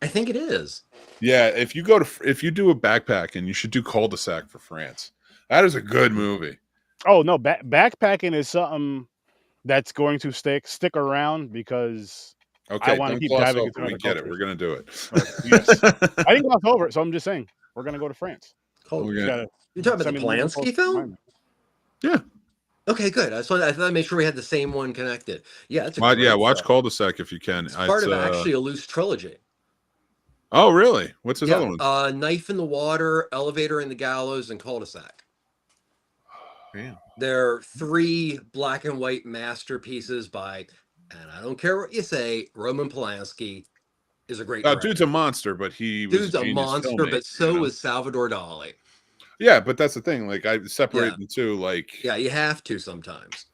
[SPEAKER 3] I think it is.
[SPEAKER 1] Yeah, if you do a backpack, and you should do Cul-de-sac for France. That is a good movie.
[SPEAKER 2] Oh no, backpacking is something that's going to stick around because
[SPEAKER 1] Okay,
[SPEAKER 2] wanna
[SPEAKER 1] don't
[SPEAKER 2] keep
[SPEAKER 1] gloss
[SPEAKER 2] diving
[SPEAKER 1] over.
[SPEAKER 2] into
[SPEAKER 1] We
[SPEAKER 2] other
[SPEAKER 1] get it.
[SPEAKER 2] cultures.
[SPEAKER 1] We're gonna do it.
[SPEAKER 2] yes. I didn't gloss over it, so I'm just saying we're gonna go to France.
[SPEAKER 3] Cool.
[SPEAKER 1] We're
[SPEAKER 2] You
[SPEAKER 1] gonna-
[SPEAKER 2] gotta
[SPEAKER 3] You're talking about
[SPEAKER 2] send
[SPEAKER 3] the
[SPEAKER 2] me link
[SPEAKER 3] Polanski
[SPEAKER 2] post
[SPEAKER 3] film?
[SPEAKER 2] reminder.
[SPEAKER 3] Okay, good. I thought I'd make sure we had the same one connected. Yeah, it's a
[SPEAKER 1] Watch
[SPEAKER 3] great
[SPEAKER 1] watch
[SPEAKER 3] film.
[SPEAKER 1] Cul-de-sac if you can.
[SPEAKER 3] It's part of actually a loose trilogy.
[SPEAKER 1] Oh, really? What's his other
[SPEAKER 3] Yeah,
[SPEAKER 1] one?
[SPEAKER 3] Knife in the Water, Elevator in the Gallows, and Cul-de-sac.
[SPEAKER 4] Damn.
[SPEAKER 3] They're 3 black and white masterpieces by, and I don't care what you say, Roman Polanski is a great director.
[SPEAKER 1] Dude's a monster, but he was
[SPEAKER 3] Dude's a
[SPEAKER 1] genius
[SPEAKER 3] monster,
[SPEAKER 1] filmmaker,
[SPEAKER 3] but so
[SPEAKER 1] you know?
[SPEAKER 3] is Salvador Dali.
[SPEAKER 1] Yeah, but that's the thing. Like I separate
[SPEAKER 3] Yeah.
[SPEAKER 1] the two. Like
[SPEAKER 3] Yeah, you have to sometimes.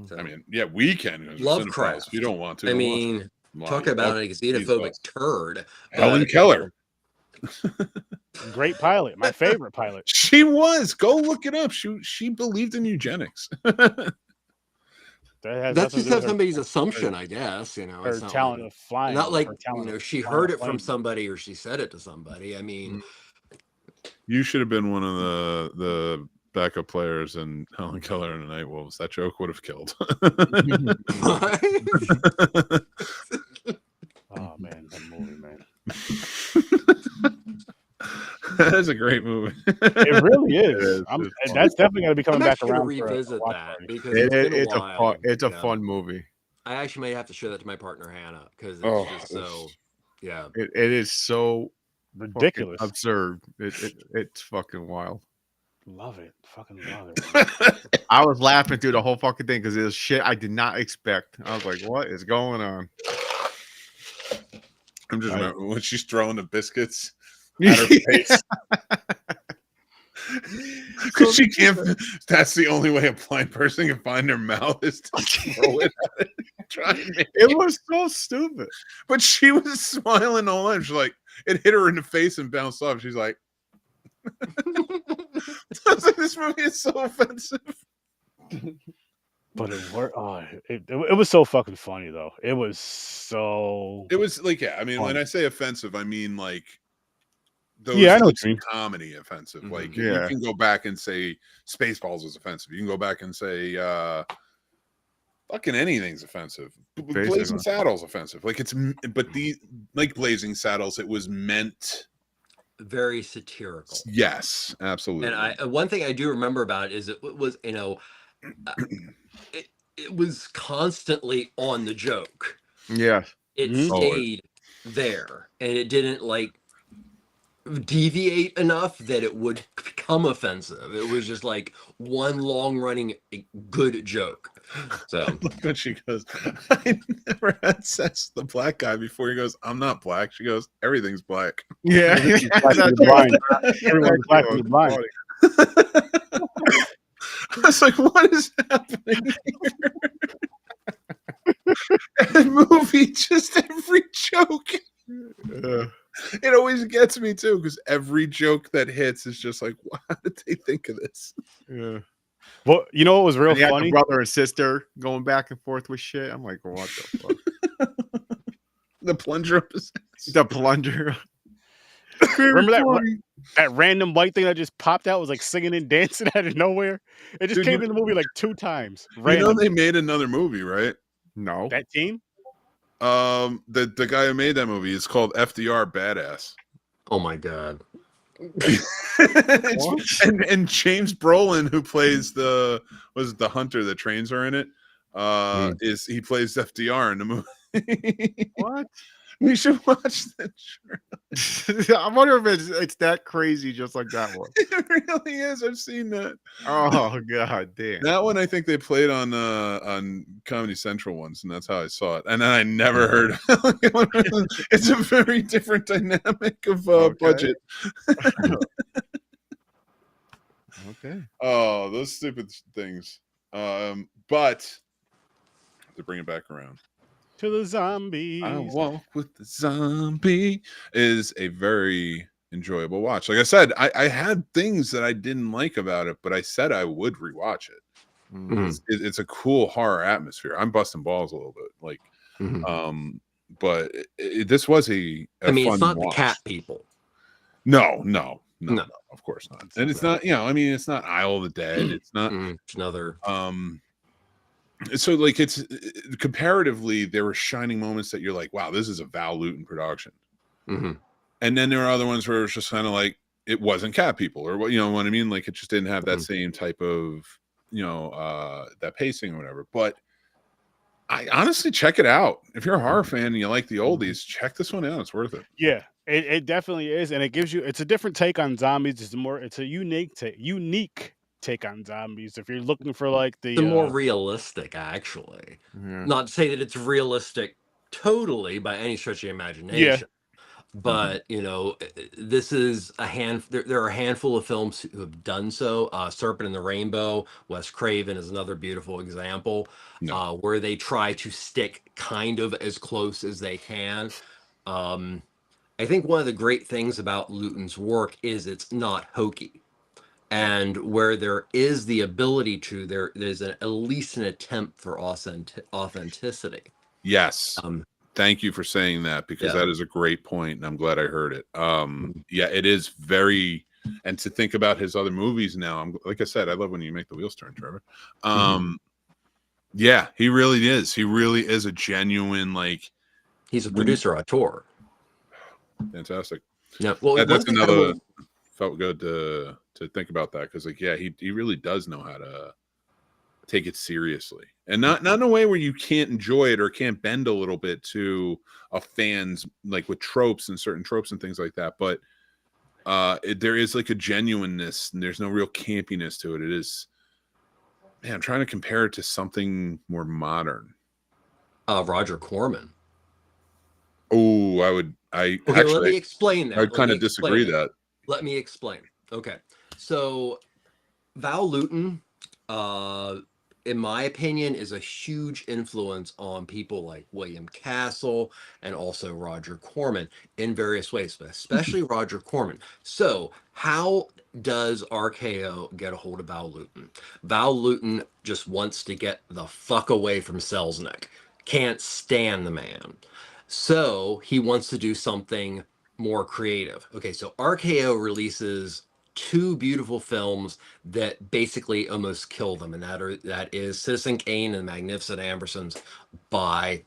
[SPEAKER 3] So,
[SPEAKER 1] I mean, yeah, we can. as
[SPEAKER 3] Lovecraft.
[SPEAKER 1] cinephiles. If you don't want to.
[SPEAKER 3] I
[SPEAKER 1] don't watch
[SPEAKER 3] mean,
[SPEAKER 1] it. Come on,
[SPEAKER 3] talk
[SPEAKER 1] you
[SPEAKER 3] about
[SPEAKER 1] love-
[SPEAKER 3] a
[SPEAKER 1] he's
[SPEAKER 3] xenophobic
[SPEAKER 1] awesome.
[SPEAKER 3] turd.
[SPEAKER 1] Helen
[SPEAKER 3] but-
[SPEAKER 1] Keller.
[SPEAKER 2] Great pilot, my favorite pilot.
[SPEAKER 1] She was. Go look it up. She believed in eugenics.
[SPEAKER 2] That has
[SPEAKER 3] That's
[SPEAKER 2] nothing to
[SPEAKER 3] just
[SPEAKER 2] do with
[SPEAKER 3] somebody's assumption, I guess. You know,
[SPEAKER 2] her
[SPEAKER 3] it's not
[SPEAKER 2] talent
[SPEAKER 3] like,
[SPEAKER 2] of flying.
[SPEAKER 3] not like
[SPEAKER 2] her talent
[SPEAKER 3] you know
[SPEAKER 2] of
[SPEAKER 3] she
[SPEAKER 2] flying
[SPEAKER 3] heard
[SPEAKER 2] a
[SPEAKER 3] it from
[SPEAKER 2] plane.
[SPEAKER 3] somebody or she said it to somebody. I mean,
[SPEAKER 1] You should have been one of the backup players in Helen Keller and the Night Wolves. That joke would have killed.
[SPEAKER 2] Oh man, that movie, man.
[SPEAKER 1] That is a great movie.
[SPEAKER 2] It really is.
[SPEAKER 1] It is.
[SPEAKER 2] And
[SPEAKER 1] It's
[SPEAKER 2] that's definitely going to be coming
[SPEAKER 3] I'm
[SPEAKER 2] back
[SPEAKER 3] actually gonna
[SPEAKER 2] around. for a
[SPEAKER 3] revisit
[SPEAKER 2] watch
[SPEAKER 3] that
[SPEAKER 2] party.
[SPEAKER 3] because it's been
[SPEAKER 4] It's
[SPEAKER 3] a
[SPEAKER 4] a
[SPEAKER 3] while.
[SPEAKER 4] it's a
[SPEAKER 3] Yeah.
[SPEAKER 4] fun movie.
[SPEAKER 3] I actually may have to show that to my partner Hannah because it's
[SPEAKER 1] Oh,
[SPEAKER 3] just so. Yeah,
[SPEAKER 4] It is so fucking
[SPEAKER 2] Ridiculous.
[SPEAKER 4] absurd. It's fucking wild.
[SPEAKER 2] Love it. Fucking love it.
[SPEAKER 4] I was laughing through the whole fucking thing because it was shit I did not expect. I was like, "What is going on?"
[SPEAKER 1] I'm just
[SPEAKER 2] Right.
[SPEAKER 1] remember when she's throwing the biscuits at her face. Because she can't. That's the only way a blind person can find their mouth is to throw it at it. Try and make
[SPEAKER 4] It was so stupid.
[SPEAKER 1] But she was smiling all the time. She's like, it hit her in the face and bounced off. She's like, I was like, this movie is so offensive.
[SPEAKER 2] But it worked. Oh, it was so fucking funny though. It was so.
[SPEAKER 1] It was like, yeah, I mean, when
[SPEAKER 2] Funny.
[SPEAKER 1] I say offensive, I mean like those
[SPEAKER 2] Yeah, I know what
[SPEAKER 1] types
[SPEAKER 2] you
[SPEAKER 1] of
[SPEAKER 2] mean.
[SPEAKER 1] comedy offensive.
[SPEAKER 3] Mhm.
[SPEAKER 1] Like
[SPEAKER 4] Yeah.
[SPEAKER 1] you can go back and say Spaceballs is offensive. You can go back and say fucking anything's offensive. Blazing
[SPEAKER 4] Basically.
[SPEAKER 1] Saddles offensive. Like it's but the like Blazing Saddles, it was meant.
[SPEAKER 3] very satirical.
[SPEAKER 1] Yes, absolutely.
[SPEAKER 3] And I one thing I do remember about it is it was it was constantly on the joke.
[SPEAKER 4] Yes.
[SPEAKER 3] It
[SPEAKER 2] Mhm.
[SPEAKER 3] stayed there, and it didn't like deviate enough that it would become offensive. It was just like one long running good joke. So
[SPEAKER 1] Look when she goes, I never had sex with the black guy before. He goes, I'm not black. She goes, everything's black.
[SPEAKER 4] Yeah.
[SPEAKER 2] Black and the blind. Everyone's black and the blind.
[SPEAKER 1] I was like, what is happening here? That movie, just every joke. It always gets me too, because every joke that hits is just like, how did they think of this?
[SPEAKER 4] Yeah.
[SPEAKER 2] Well, you know what was real
[SPEAKER 4] And you had the
[SPEAKER 2] funny?
[SPEAKER 4] brother and sister going back and forth with shit. I'm like, what the fuck?
[SPEAKER 1] The plunger up his ass.
[SPEAKER 4] The plunger.
[SPEAKER 2] Remember that random white thing that just popped out was like singing and dancing out of nowhere? It just
[SPEAKER 1] Dude,
[SPEAKER 2] came in the movie like 2 times.
[SPEAKER 1] You
[SPEAKER 2] Random.
[SPEAKER 1] know they made another movie, right?
[SPEAKER 4] No.
[SPEAKER 2] That team?
[SPEAKER 1] The guy who made that movie is called FDR Badass.
[SPEAKER 3] Oh my god.
[SPEAKER 1] and James Brolin, who plays the hunter that trains her in it, he plays FDR in the movie.
[SPEAKER 4] What?
[SPEAKER 1] We should watch that.
[SPEAKER 4] I wonder if it's that crazy, just like that one.
[SPEAKER 1] It really is. I've seen that.
[SPEAKER 4] Oh god damn.
[SPEAKER 1] That one I think they played on Comedy Central once, and that's how I saw it. And then I never heard. It's a very different dynamic of budget.
[SPEAKER 4] Okay.
[SPEAKER 1] Oh, those stupid things. But to bring it back around.
[SPEAKER 2] To the zombies.
[SPEAKER 1] I Walk with the Zombie is a very enjoyable watch. Like I said, I had things that I didn't like about it, but I said I would rewatch it. It's a cool horror atmosphere. I'm busting balls a little bit, like, but this was a
[SPEAKER 3] I mean,
[SPEAKER 1] fun
[SPEAKER 3] it's not
[SPEAKER 1] watch.
[SPEAKER 3] the cat people.
[SPEAKER 1] No, of course not. And it's not, I mean, it's not Isle of the Dead. It's not
[SPEAKER 3] It's another.
[SPEAKER 1] So like it's comparatively, there were shining moments that you're like, wow, this is a Val Lewton production. And then there are other ones where it's just kind of like it wasn't cat people, or what, you know what I mean? Like it just didn't have that same type of, that pacing or whatever. But I honestly check it out. If you're a horror fan and you like the oldies, check this one out. It's worth it.
[SPEAKER 2] Yeah, it definitely is, and it gives you. It's a different take on zombies. It's a unique take on zombies. If you're looking for like the
[SPEAKER 3] more realistic, actually. Not to say that it's realistic totally by any stretch of the imagination. But this is there are a handful of films who have done so. Serpent and the Rainbow, Wes Craven is another beautiful example, where they try to stick kind of as close as they can. I think one of the great things about Lewton's work is it's not hokey. And where there is the ability to, there's at least an attempt for authenticity.
[SPEAKER 1] Yes. Thank you for saying that, because that is a great point, and I'm glad I heard it. Yeah, it is very, and to think about his other movies now, like I said, I love when you make the wheels turn, Trevor. Yeah, he really is. He really is a genuine, like,
[SPEAKER 3] he's a producer auteur.
[SPEAKER 1] Fantastic.
[SPEAKER 3] Yeah, well,
[SPEAKER 1] that's another. Felt good to think about that, because like, yeah, he really does know how to take it seriously, and not in a way where you can't enjoy it or can't bend a little bit to a fan's, like with tropes and certain tropes and things like that, but there is like a genuineness, and there's no real campiness to it. It is, man, I'm trying to compare it to something more modern.
[SPEAKER 3] Roger Corman.
[SPEAKER 1] Oh, okay, actually,
[SPEAKER 3] let me explain that.
[SPEAKER 1] I'd kind of disagree that.
[SPEAKER 3] Let me explain. Okay, so Val Lewton, in my opinion, is a huge influence on people like William Castle and also Roger Corman in various ways, but especially Roger Corman. So how does RKO get a hold of Val Lewton? Val Lewton just wants to get the fuck away from Selznick. Can't stand the man. So he wants to do something more creative. Okay, so RKO releases 2 beautiful films that basically almost kill them, and that is Citizen Kane and Magnificent Ambersons, by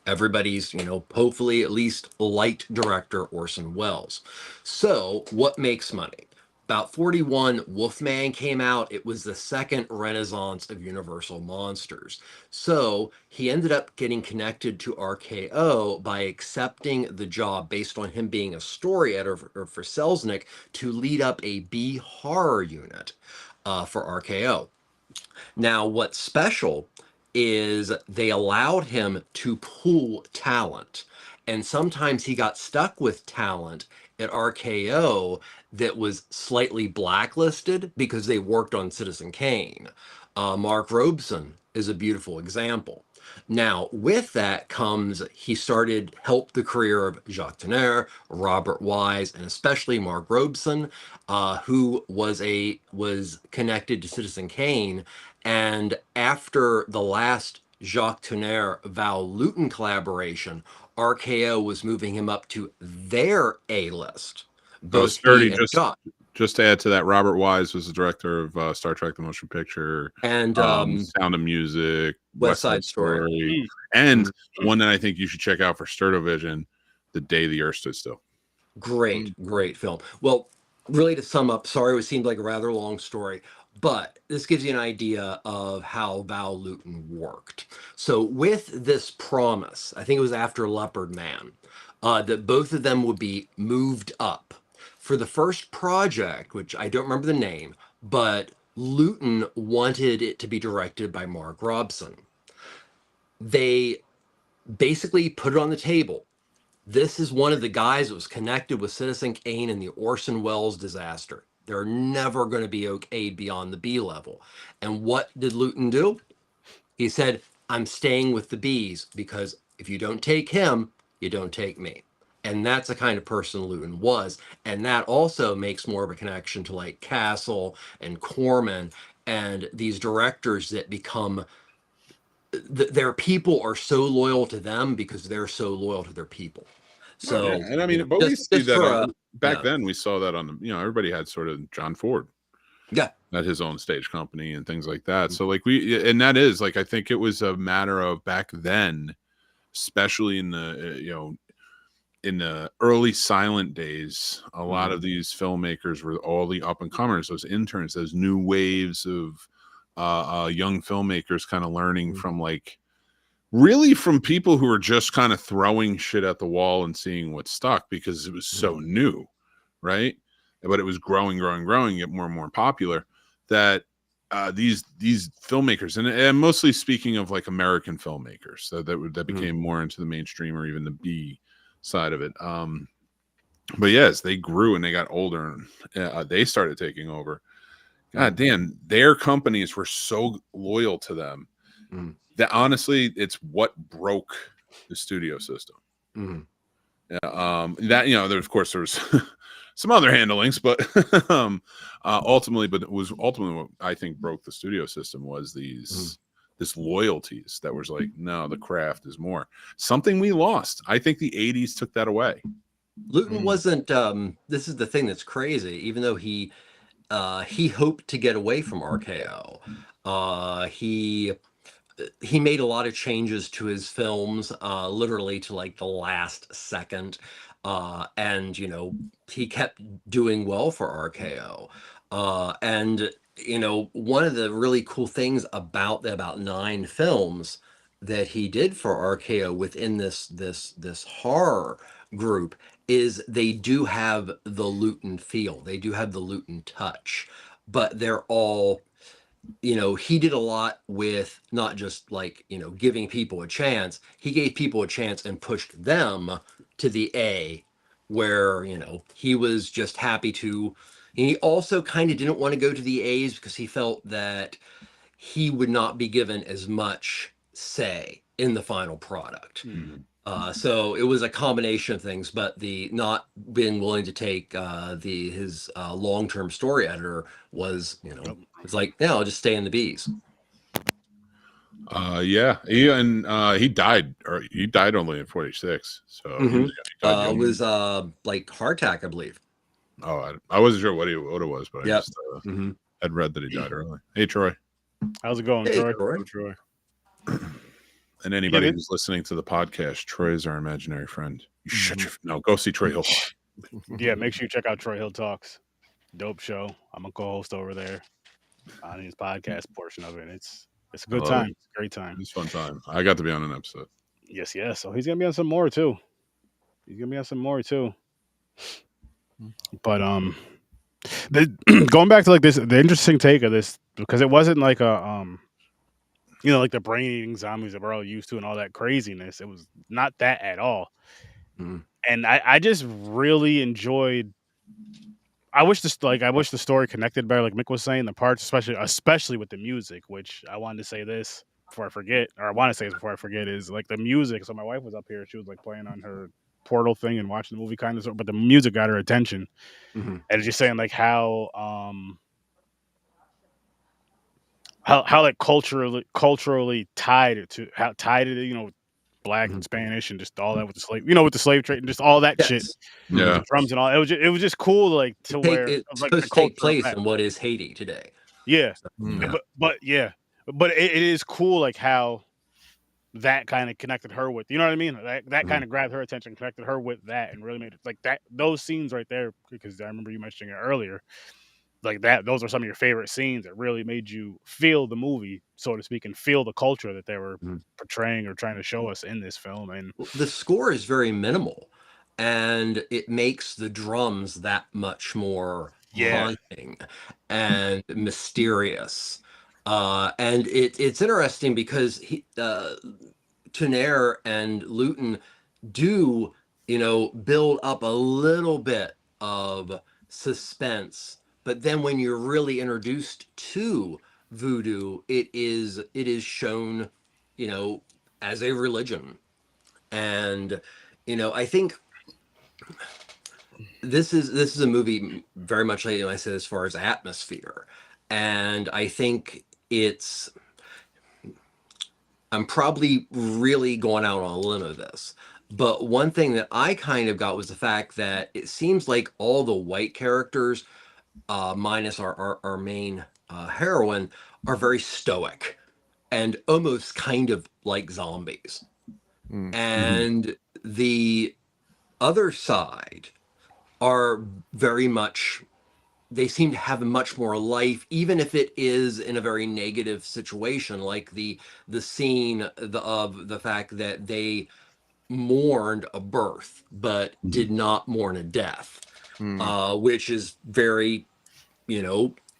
[SPEAKER 3] everybody's, hopefully at least light director Orson Welles. So what makes money? About 41, Wolfman came out. It was the second renaissance of Universal monsters. So he ended up getting connected to RKO by accepting the job based on him being a story editor for Selznick to lead up a B horror unit for RKO. Now, what's special is they allowed him to pool talent. And sometimes he got stuck with talent at RKO that was slightly blacklisted because they worked on Citizen Kane. Mark Robeson is a beautiful example. Now, with that comes, he helped the career of Jacques Tourneur, Robert Wise, and especially Mark Robeson, who was connected to Citizen Kane. And after the last Jacques Tourneur Val Lewton collaboration, RKO was moving him up to their A list. Both
[SPEAKER 1] Sturdy,
[SPEAKER 3] he and Jacques.
[SPEAKER 1] just to add to that, Robert Wise was the director of Star Trek: The Motion Picture,
[SPEAKER 3] And
[SPEAKER 1] Sound of Music,
[SPEAKER 3] West Side Story.
[SPEAKER 1] and one that I think you should check out for Sturdovision, The Day the Earth Stood Still.
[SPEAKER 3] Great film. Well, really, to sum up, sorry it seemed like a rather long story, but this gives you an idea of how Val Lewton worked. So with this promise, I think it was after Leopard Man, that both of them would be moved up. For the first project, which I don't remember the name, but Lewton wanted it to be directed by Mark Robson. They basically put it on the table. This is one of the guys that was connected with Citizen Kane in the Orson Welles disaster. They're never going to be okayed beyond the B level. And what did Lewton do? He said, I'm staying with the Bs because if you don't take him, you don't take me. And that's the kind of person Lewton was. And that also makes more of a connection to like Castle and Corman and these directors that become, their people are so loyal to them because they're so loyal to their people. So,
[SPEAKER 1] yeah. And I mean, but we see that back then. We saw that on the, everybody had sort of John Ford, at his own stage company and things like that. So, like and that is like I think it was a matter of back then, especially in the in the early silent days, a lot of these filmmakers were all the up and comers, those interns, those new waves of young filmmakers, kind of learning from really from people who were just kind of throwing shit at the wall and seeing what stuck because it was so new, right? But it was growing, get more and more popular. That these filmmakers, and mostly speaking of like American filmmakers, that became more into the mainstream or even the B side of it. But yes, they grew and they got older and they started taking over. God damn, their companies were so loyal to them. That honestly, it's what broke the studio system. That of course there was some other handlings, but ultimately what I think broke the studio system was this loyalties that was like, no, the craft is more something we lost. I think the 80s took that away.
[SPEAKER 3] Lewton wasn't. This is the thing that's crazy. Even though he hoped to get away from RKO, he made a lot of changes to his films, literally to like the last second. And he kept doing well for RKO. And one of the really cool things about the about 9 films that he did for RKO within this horror group is they do have the Lewton feel. They do have the Lewton touch, but they're all, he did a lot with not just like, giving people a chance. He gave people a chance and pushed them to the A where, he was just happy to. And he also kind of didn't want to go to the A's because he felt that he would not be given as much say in the final product. So it was a combination of things, but the not being willing to take his long-term story editor was, it's like, yeah, I'll just stay in the B's.
[SPEAKER 1] He died only at 46. So
[SPEAKER 3] it was like heart attack, I believe.
[SPEAKER 1] Oh, I wasn't sure what it was, but I just had read that he died early. Hey, Troy.
[SPEAKER 2] How's it going, Troy?
[SPEAKER 1] And anybody who's listening to the podcast, Troy is our imaginary friend. You shut your go see Troy Hill.
[SPEAKER 2] Yeah, make sure you check out Troy Hill Talks. Dope show. I'm a co-host over there on his podcast portion of it. It's a good time. It's a great time.
[SPEAKER 1] It's a fun time. I got to be on an episode.
[SPEAKER 2] Yes. So he's gonna be on some more too. But going back to like this, the interesting take of this, because it wasn't like a like the brain-eating zombies that we're all used to and all that craziness. It was not that at all. And I just really enjoyed. I wish the story connected better, like Mick was saying, the parts, especially with the music. Which I wanted to say this. before I forget, or I want to say this before I forget, is like the music. So my wife was up here, she was like playing on her portal thing and watching the movie kind of, but the music got her attention.
[SPEAKER 3] Mhm.
[SPEAKER 2] And just saying like how like culturally tied it to how tied it, black and
[SPEAKER 3] Mhm.
[SPEAKER 2] Spanish and just all that with the slave, with the slave trade and just all that shit,
[SPEAKER 3] Yes.
[SPEAKER 1] Yeah.
[SPEAKER 2] the drums and all. It was just cool, like to
[SPEAKER 3] Take
[SPEAKER 2] where
[SPEAKER 3] it's
[SPEAKER 2] of, like the
[SPEAKER 3] supposed to take
[SPEAKER 2] culture of
[SPEAKER 3] place
[SPEAKER 2] that.
[SPEAKER 3] in what is Haiti today.
[SPEAKER 2] Yeah,
[SPEAKER 4] Mm.
[SPEAKER 3] Yeah.
[SPEAKER 2] but yeah, but it is cool, like how that kind of connected her with, you know what I mean? That kind of grabbed her attention, connected her with that, and really made it like that. Those scenes right there, because I remember you mentioning it earlier, like that. Those are some of your favorite scenes that really made you feel the movie, so to speak, and feel the culture that they were
[SPEAKER 3] Mhm.
[SPEAKER 2] portraying or trying to show us in this film. And
[SPEAKER 3] The score is very minimal, and it makes the drums that much more
[SPEAKER 2] yeah,
[SPEAKER 3] haunting and mysterious. And it's interesting because Tenaire and Luton do, build up a little bit of suspense, but then when you're really introduced to voodoo, it is shown, as a religion. And I think this is a movie very much like, I said, as far as atmosphere, and I think I'm probably really going out on a limb of this, but one thing that I kind of got was the fact that it seems like all the white characters, minus our main heroine, are very stoic and almost kind of like zombies.
[SPEAKER 4] Mm.
[SPEAKER 3] And the other side are very much, they seem to have much more life, even if it is in a very negative situation, like the scene of the fact that they mourned a birth but did not mourn a death,
[SPEAKER 4] Mm.
[SPEAKER 3] which is very,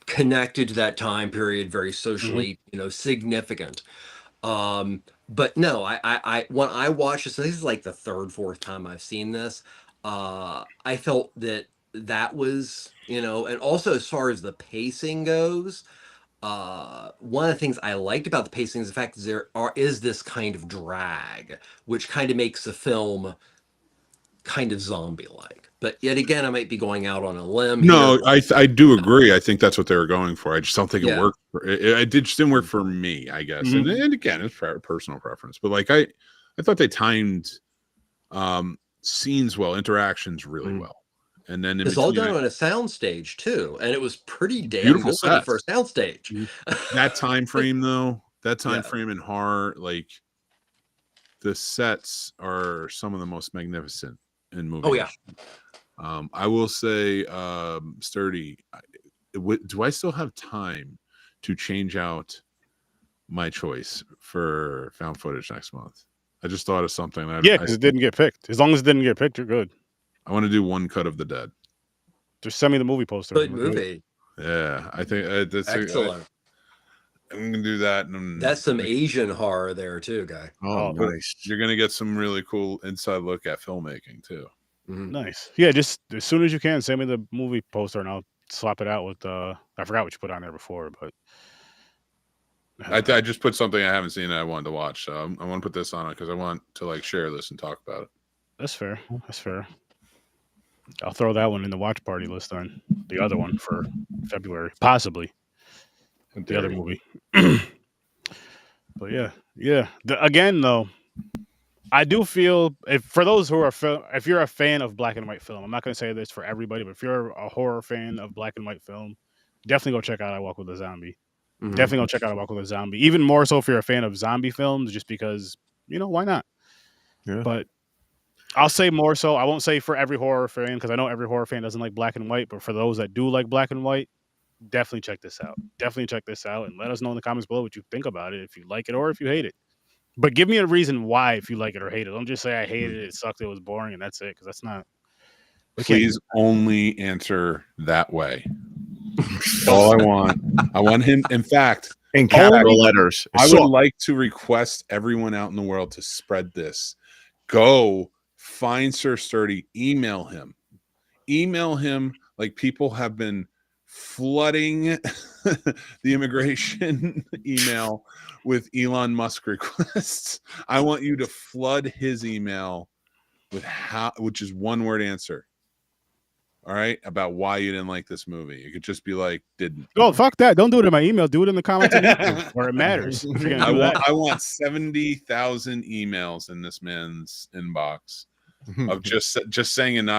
[SPEAKER 3] connected to that time period, very
[SPEAKER 2] hmm
[SPEAKER 3] socially, significant. But no, I when I watched this is like the third, fourth time I've seen this. I felt that was, and also as far as the pacing goes, one of the things I liked about the pacing is the fact that is this kind of drag, which kind of makes the film kind of zombie-like. But yet again, I might be going out on a limb here.
[SPEAKER 1] No, I do agree. I think that's what they were going for. I just don't think it
[SPEAKER 3] Yeah.
[SPEAKER 1] worked. It just didn't work for me, I guess.
[SPEAKER 2] Mhm.
[SPEAKER 1] And again, it's personal preference. But like I thought they timed scenes well, interactions really
[SPEAKER 3] Mhm.
[SPEAKER 1] well, and then in
[SPEAKER 3] It's all
[SPEAKER 1] between
[SPEAKER 3] done on a soundstage too, and it was pretty damn
[SPEAKER 1] beautiful
[SPEAKER 3] good for a
[SPEAKER 1] sets.
[SPEAKER 3] soundstage.
[SPEAKER 1] That time frame though, that time
[SPEAKER 3] Yeah.
[SPEAKER 1] frame in horror, like the sets are some of the most magnificent in movie
[SPEAKER 3] Oh yeah.
[SPEAKER 1] history. I will say, Sturdy, do I still have time to change out my choice for found footage next month? I just thought of something.
[SPEAKER 2] Yeah, because it didn't get picked. As long as it didn't get picked, you're good.
[SPEAKER 1] I want to do One Cut of the Dead.
[SPEAKER 2] Just send me the movie poster.
[SPEAKER 3] Good
[SPEAKER 2] We're
[SPEAKER 3] movie.
[SPEAKER 1] Yeah, I think that's
[SPEAKER 3] Excellent.
[SPEAKER 1] I'm gonna do that. And
[SPEAKER 3] That's some Asian horror there too, guy.
[SPEAKER 4] Oh,
[SPEAKER 2] Oh,
[SPEAKER 4] nice.
[SPEAKER 1] you're gonna get some really cool inside look at filmmaking too.
[SPEAKER 3] Mhm.
[SPEAKER 2] Nice. Yeah, just as soon as you can, send me the movie poster and I'll swap it out with I forgot what you put on there before, but
[SPEAKER 1] I just put something I haven't seen that I wanted to watch, so I want to put this on it because I want to like share this and talk about it.
[SPEAKER 2] that's fair. That's fair. I'll throw that one in the watch party list on the other one for February, possibly the other movie. But yeah. Again, though, I do feel for those who are if you're a fan of black and white film, I'm not going to say this for everybody, but if you're a horror fan of black and white film, definitely go check out I Walk with a Zombie.
[SPEAKER 3] Mhm.
[SPEAKER 2] Definitely go check out I Walk with a Zombie. Even more so if you're a fan of zombie films, just because why not?
[SPEAKER 4] Yeah.
[SPEAKER 2] But I'll say more so. I won't say for every horror fan because I know every horror fan doesn't like black and white. But for those that do like black and white, definitely check this out. Definitely check this out and let us know in the comments below what you think about it, if you like it or if you hate it. But give me a reason why, if you like it or hate it. Don't just say I hated it, it sucked, it was boring, and that's it, because that's not.
[SPEAKER 1] Please only answer that way. All I want. I want him. In fact,
[SPEAKER 4] In capital letters.
[SPEAKER 1] I would like to request everyone out in the world to spread this. Go find Sir Sturdy. Email him. Email him like people have been flooding the immigration email with Elon Musk requests. I want you to flood his email with which is one word answer. All right, about why you didn't like this movie. You could just be like, didn't.
[SPEAKER 2] Oh, fuck that! Don't do it in my email. Do it in the comments on YouTube, where it matters. If you're gonna do that.
[SPEAKER 1] I want 70,000 emails in this man's inbox of just saying an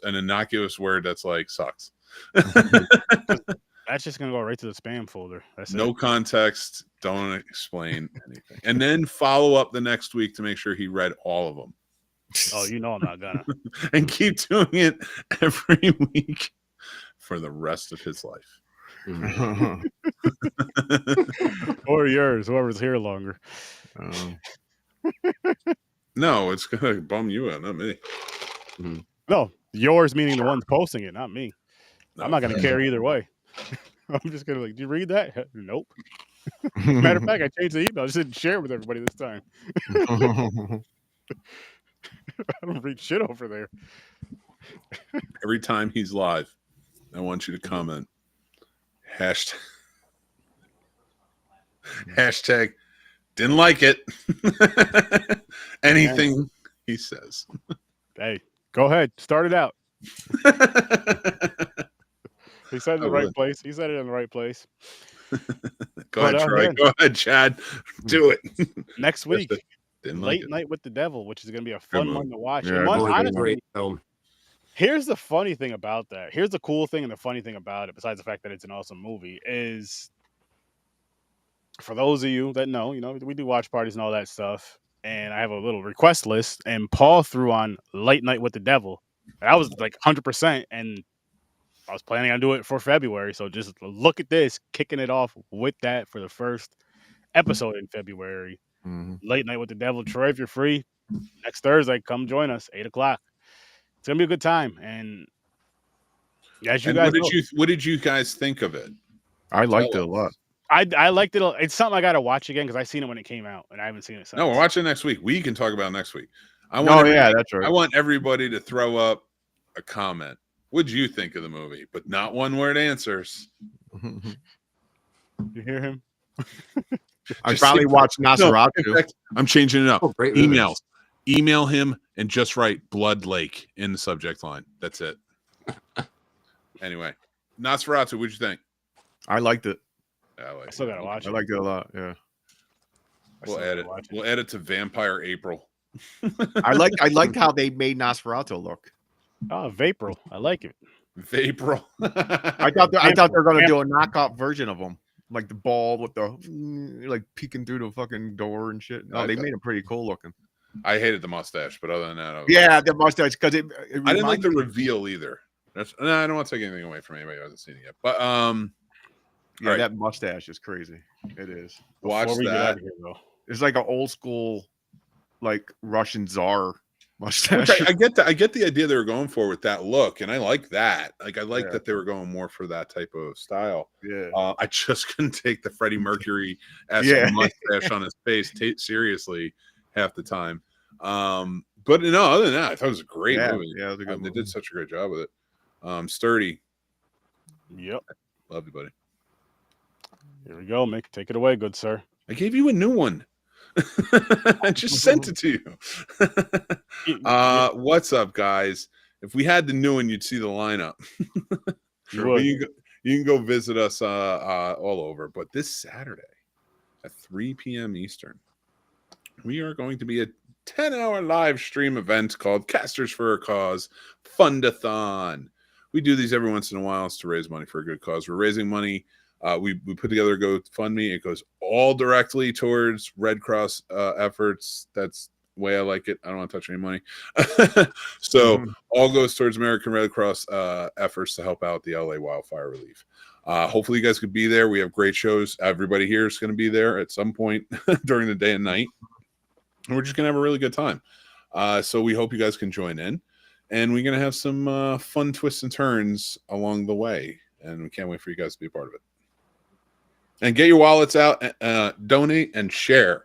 [SPEAKER 1] innocuous word that's like sucks.
[SPEAKER 2] That's just gonna go right to the spam folder. That's
[SPEAKER 1] no context. Don't explain anything, and then follow up the next week to make sure he read all of them.
[SPEAKER 2] Oh, you know I'm not gonna.
[SPEAKER 1] And keep doing it every week for the rest of his life.
[SPEAKER 2] Or yours, whoever's here longer.
[SPEAKER 1] No, it's gonna bum you out, not me.
[SPEAKER 2] No, yours meaning the ones posting it, not me.
[SPEAKER 1] No.
[SPEAKER 2] I'm not gonna care either way. I'm just gonna did you read that? Nope. Matter of fact, I changed the email. I just didn't share it with everybody this time. I don't read shit over there.
[SPEAKER 1] Every time he's live, I want you to comment. Hashtag didn't like it. Anything he says.
[SPEAKER 2] Hey, go ahead. Start it out. He said it in the right place. He said it in the right place.
[SPEAKER 1] Go ahead, Troy. Go ahead, Chad. Do it.
[SPEAKER 2] Next week.
[SPEAKER 1] Late
[SPEAKER 2] Night with the Devil, which is going to be a fun one to watch.
[SPEAKER 4] Yeah,
[SPEAKER 2] honestly,
[SPEAKER 3] great film.
[SPEAKER 2] Here's the funny thing about that. Here's the cool thing and the funny thing about it, besides the fact that it's an awesome movie, is for those of you that know, we do watch parties and all that stuff. And I have a little request list, and Paul threw on Late Night with the Devil. And I was like 100%, and I was planning on doing it for February. So just look at this, kicking it off with that for the first episode in February. Late Night with the Devil. Troy, if you're free next Thursday, come join us 8:00. It's gonna be a good time. And as you guys,
[SPEAKER 1] what did you guys think of it?
[SPEAKER 4] I liked it a lot.
[SPEAKER 2] I liked it. It's something I got to watch again because I seen it when it came out, and I haven't seen it since.
[SPEAKER 1] No, we're watching next week. We can talk about it next week.
[SPEAKER 4] That's right.
[SPEAKER 1] I want everybody to throw up a comment. What'd you think of the movie? But not one word answers.
[SPEAKER 2] You hear him?
[SPEAKER 4] I finally watched Nosferatu.
[SPEAKER 1] In fact, I'm changing it up.
[SPEAKER 3] Oh, great
[SPEAKER 1] Emails. Email him and just write Blood Lake in the subject line. That's it. Anyway, Nosferatu, what'd you think?
[SPEAKER 4] I liked it.
[SPEAKER 2] I still gotta watch it.
[SPEAKER 4] I liked it a lot. Yeah.
[SPEAKER 1] We'll add it. We'll add it to Vampire April.
[SPEAKER 4] I liked how they made Nosferatu look.
[SPEAKER 2] Oh, Vaporil. I like it.
[SPEAKER 1] Vaporil.
[SPEAKER 4] I thought they were gonna do a knockoff version of him. Like the ball with the like peeking through the fucking door and shit. No, they made him pretty cool looking.
[SPEAKER 1] I hated the mustache, but other than that,
[SPEAKER 4] the mustache because it
[SPEAKER 1] I didn't like the reveal either. I don't want to take anything away from anybody who hasn't seen it yet. But
[SPEAKER 4] yeah, that mustache is crazy. It is.
[SPEAKER 1] Watch that.
[SPEAKER 2] Here, though.
[SPEAKER 4] It's like an old school, like Russian czar mustache.
[SPEAKER 1] I get the idea they were going for with that look, and I like that. Like I like that they were going more for that type of style.
[SPEAKER 4] Yeah.
[SPEAKER 1] I just couldn't take the Freddie Mercury mustache on his face seriously half the time. But no, other than that, I thought it was a great movie.
[SPEAKER 4] Yeah, it was a good movie.
[SPEAKER 1] They did such a great job with it. Sturdy.
[SPEAKER 2] Yep.
[SPEAKER 1] Love you, buddy.
[SPEAKER 2] Here we go, Mick. Take it away, good sir.
[SPEAKER 1] I gave you a new one. I just sent it to you. What's up, guys? If we had the new one, you'd see the lineup. Sure. You can go visit us all over. But this Saturday at 3 p.m. Eastern, we are going to be a 10-hour live stream event called Casters for a Cause Fundathon. We do these every once in a while to raise money for a good cause. We're raising money. We put together a GoFundMe. It goes all directly towards Red Cross efforts. That's the way I like it. I don't want to touch any money. So all goes towards American Red Cross efforts to help out the LA wildfire relief. Hopefully you guys could be there. We have great shows. Everybody here is going to be there at some point during the day and night. And we're just going to have a really good time. So we hope you guys can join in. And we're going to have some fun twists and turns along the way. And we can't wait for you guys to be a part of it. And get your wallets out, donate, and share.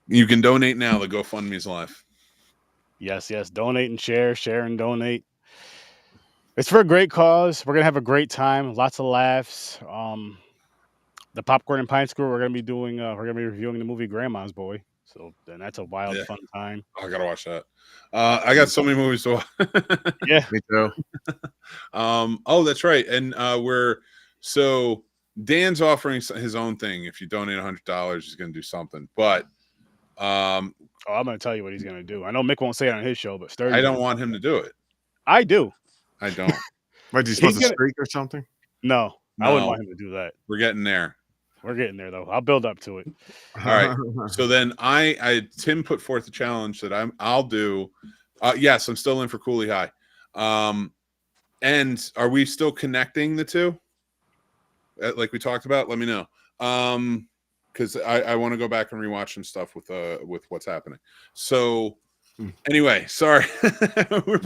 [SPEAKER 1] You can donate now. The GoFundMe's live.
[SPEAKER 2] Yes. Donate and share and donate. It's for a great cause. We're gonna have a great time. Lots of laughs. The Popcorn and Pine School. We're gonna be doing. We're gonna be reviewing the movie Grandma's Boy. So then that's a wild, fun time.
[SPEAKER 1] I gotta watch that. I got so many movies to watch.
[SPEAKER 2] Yeah,
[SPEAKER 4] Me too.
[SPEAKER 1] Oh, that's right. And so Dan's offering his own thing. If you donate $100, he's gonna do something. But
[SPEAKER 2] I'm gonna tell you what he's gonna do. I know Mick won't say it on his show, but Sturdy.
[SPEAKER 1] I don't want him to do it.
[SPEAKER 2] I do.
[SPEAKER 1] I don't.
[SPEAKER 4] What, you supposed to streak or something?
[SPEAKER 2] No, I wouldn't want him to do that.
[SPEAKER 1] We're getting there.
[SPEAKER 2] We're getting there though. I'll build up to it.
[SPEAKER 1] All right. So then Tim put forth a challenge that I'll do. Yes, I'm still in for Cooley High. And are we still connecting the two? Like we talked about? Let me know. Because I want to go back and rewatch some stuff with what's happening. So anyway, sorry.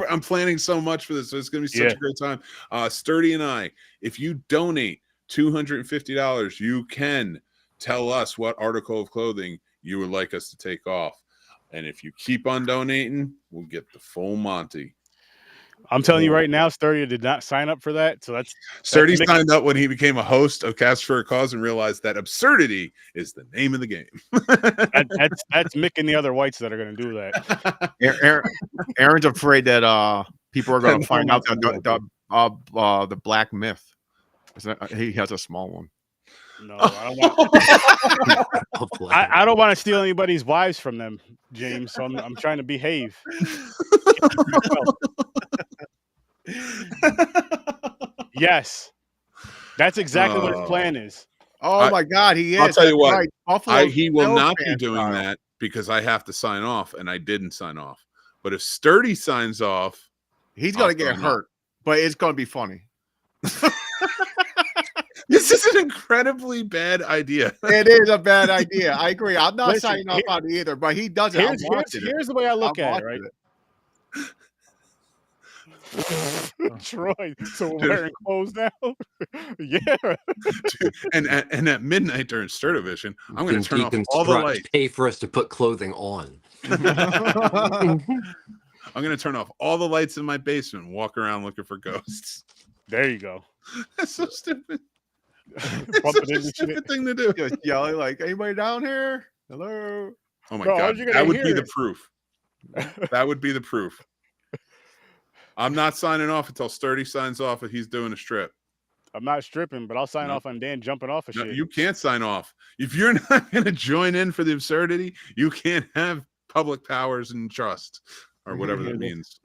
[SPEAKER 1] I'm planning so much for this. So it's gonna be such a great time. Sturdy and I, if you donate $250, you can tell us what article of clothing you would like us to take off. And if you keep on donating, we'll get the full Monty.
[SPEAKER 2] I'm telling you right now, Sturdy did not sign up for that. So that's
[SPEAKER 1] Sturdy signed up when he became a host of Cast for a Cause and realized that absurdity is the name of the game.
[SPEAKER 2] that's Mick and the other whites that are going to do that.
[SPEAKER 4] Aaron's afraid that people are going to find out the black myth. He has a small one.
[SPEAKER 2] No, I don't want to steal anybody's wives from them, James. So I'm trying to behave. Yes, that's exactly what his plan is.
[SPEAKER 4] Oh my God, he is.
[SPEAKER 1] I'll tell you what,
[SPEAKER 4] right.
[SPEAKER 1] he will not be doing that because I have to sign off, and I didn't sign off. But if Sturdy signs off,
[SPEAKER 4] he's going to get hurt, but it's going to be funny.
[SPEAKER 1] This is an incredibly bad idea.
[SPEAKER 4] It is a bad idea. I agree. I'm not signing off on it either, but he does it.
[SPEAKER 2] Here's the way I look at it, right? Troy, so we're wearing clothes now. Yeah.
[SPEAKER 1] Dude, and at midnight during Sturdivision, I'm going to turn off all the lights.
[SPEAKER 3] Pay for us to put clothing on.
[SPEAKER 1] I'm going to turn off all the lights in my basement and walk around looking for ghosts.
[SPEAKER 2] There you go.
[SPEAKER 1] That's so stupid. It's such a stupid thing to do.
[SPEAKER 4] Just yelling like, "Anybody down here? Hello."
[SPEAKER 1] Oh my God, that would be the proof. That would be the proof. I'm not signing off until Sturdy signs off that he's doing a strip.
[SPEAKER 2] I'm not stripping, but I'll sign off on Dan jumping off of shit.
[SPEAKER 1] You can't sign off. If you're not going to join in for the absurdity, you can't have public powers and trust or whatever that means.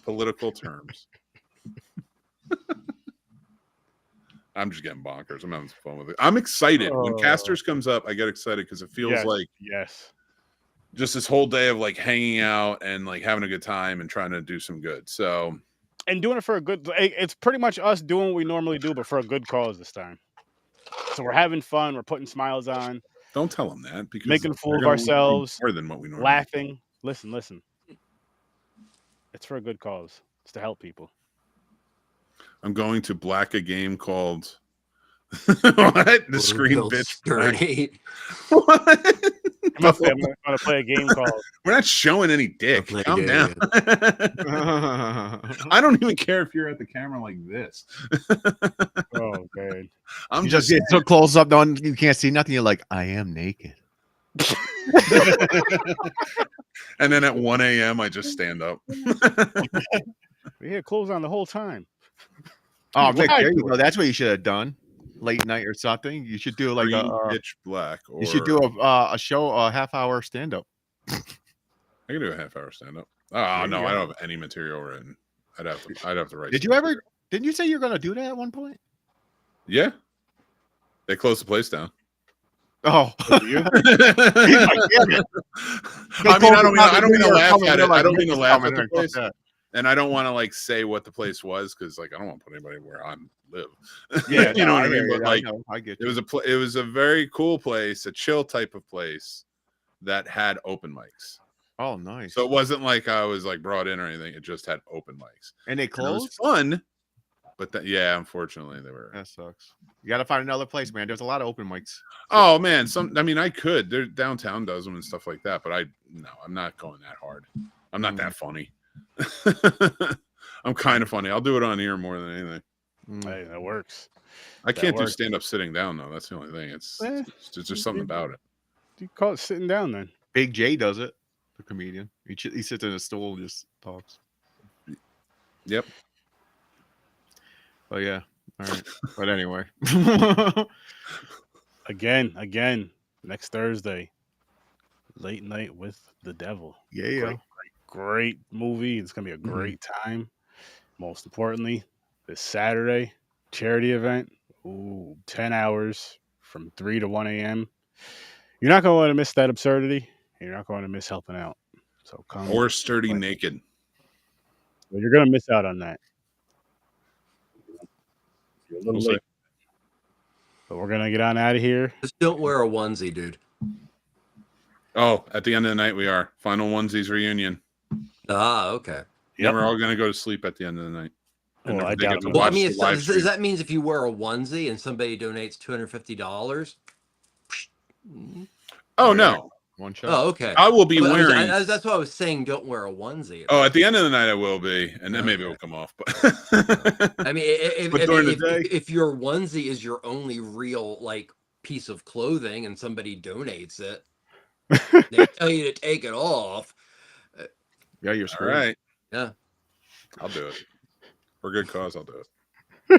[SPEAKER 1] Political terms. I'm just getting bonkers. I'm having some fun with it. I'm excited. When Casters comes up, I get excited because it feels like just this whole day of like hanging out and like having a good time and trying to do some good. So,
[SPEAKER 2] and doing it for a good, it's pretty much us doing what we normally do, but for a good cause this time. So we're having fun. We're putting smiles on.
[SPEAKER 1] Don't tell them that because
[SPEAKER 2] making a fool of ourselves.
[SPEAKER 1] More than what we normally
[SPEAKER 2] laughing. Do. Listen. It's for a good cause. It's to help people.
[SPEAKER 1] I'm going to black a game called what? The Screen Bitch.
[SPEAKER 3] Sturdy.
[SPEAKER 1] What?
[SPEAKER 2] I'm going to play a game called.
[SPEAKER 1] We're not showing any dick. Calm down. I don't even care if you're at the camera like this.
[SPEAKER 2] Oh man!
[SPEAKER 4] I'm just getting so close up, though, you can't see nothing. You're like, I am naked.
[SPEAKER 1] And then at 1 a.m., I just stand up.
[SPEAKER 2] We had clothes on the whole time.
[SPEAKER 4] Oh, Mick, there you go. That's what you should have done. Late night or something. You should do like
[SPEAKER 1] pitch black. Or...
[SPEAKER 4] You should do a show, a half-hour stand-up.
[SPEAKER 1] I can do a half-hour stand-up. Oh no, I don't have any material written. I'd have to write.
[SPEAKER 4] Didn't you say you were going to do that at one point?
[SPEAKER 1] Yeah. They closed the place down.
[SPEAKER 4] Oh,
[SPEAKER 1] I mean, I don't mean to laugh at it. I don't mean to laugh at the place. And I don't want to like say what the place was because like I don't want to put anybody where I live.
[SPEAKER 2] Yeah,
[SPEAKER 1] you know what I mean. But like,
[SPEAKER 4] I get
[SPEAKER 1] it was a very cool place, a chill type of place that had open mics.
[SPEAKER 4] Oh, nice.
[SPEAKER 1] So it wasn't like I was like brought in or anything. It just had open mics.
[SPEAKER 4] And they closed.
[SPEAKER 1] And it was fun, but yeah, unfortunately they were.
[SPEAKER 4] That sucks. You got to find another place, man. There's a lot of open mics.
[SPEAKER 1] Oh man, I mean, I could. There downtown does them and stuff like that, but I'm not going that hard. I'm not that funny. I'm kind of funny. I'll do it on here more than anything.
[SPEAKER 2] Hey, that works.
[SPEAKER 1] I can't do
[SPEAKER 2] works.
[SPEAKER 1] stand up sitting down though. That's the only thing. It's just something about it.
[SPEAKER 2] You call it sitting down then.
[SPEAKER 4] Big J does it. The comedian. He sits in a stool and just talks.
[SPEAKER 1] Yep.
[SPEAKER 4] Oh yeah. All right. But anyway.
[SPEAKER 2] Again, next Thursday, Late Night with the Devil.
[SPEAKER 4] Yeah.
[SPEAKER 2] Great movie. It's gonna be a great time. Most importantly, this Saturday, charity event. Ooh, 10 hours from 3 to 1 a.m. You're not going to want to miss that absurdity. You're not going to miss helping out. So come.
[SPEAKER 1] Or sturdy naked.
[SPEAKER 2] Well, you're going to miss out on that. You're a little
[SPEAKER 1] We'll
[SPEAKER 2] late. But we're going to get on out of here.
[SPEAKER 3] Just don't wear a onesie, dude.
[SPEAKER 1] Oh, at the end of the night we are. Final onesies reunion.
[SPEAKER 3] Ah, okay.
[SPEAKER 1] Yeah, we're all gonna go to sleep at the end of the night. And
[SPEAKER 2] Well, I
[SPEAKER 1] they get
[SPEAKER 2] doubt
[SPEAKER 1] to
[SPEAKER 2] it.
[SPEAKER 3] Well, I
[SPEAKER 1] watch
[SPEAKER 3] mean,
[SPEAKER 1] the live stream.
[SPEAKER 3] that means if you wear a onesie and somebody donates $250?
[SPEAKER 1] Oh no.
[SPEAKER 4] One shot.
[SPEAKER 3] Oh, okay.
[SPEAKER 1] I will be
[SPEAKER 3] But
[SPEAKER 1] wearing
[SPEAKER 3] that's why I was saying don't wear a onesie.
[SPEAKER 1] Oh, at the end of the night I will be, and then maybe it'll come off. But
[SPEAKER 3] I mean,
[SPEAKER 1] But during the day?
[SPEAKER 3] if your onesie is your only real like piece of clothing and somebody donates it, they tell you to take it off.
[SPEAKER 4] Yeah, you're
[SPEAKER 1] all
[SPEAKER 4] screwed.
[SPEAKER 1] right.
[SPEAKER 3] Yeah.
[SPEAKER 1] I'll do it. For a good cause, I'll do it.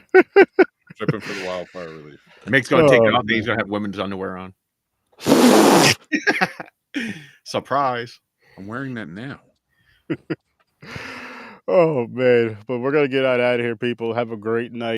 [SPEAKER 1] Tripping for the wildfire relief.
[SPEAKER 4] Mick's gonna take it
[SPEAKER 2] Oh,
[SPEAKER 4] off and he's gonna have women's underwear on. Surprise.
[SPEAKER 1] I'm wearing that now.
[SPEAKER 2] Oh, man. But we're going to get out of here, people. Have a great night.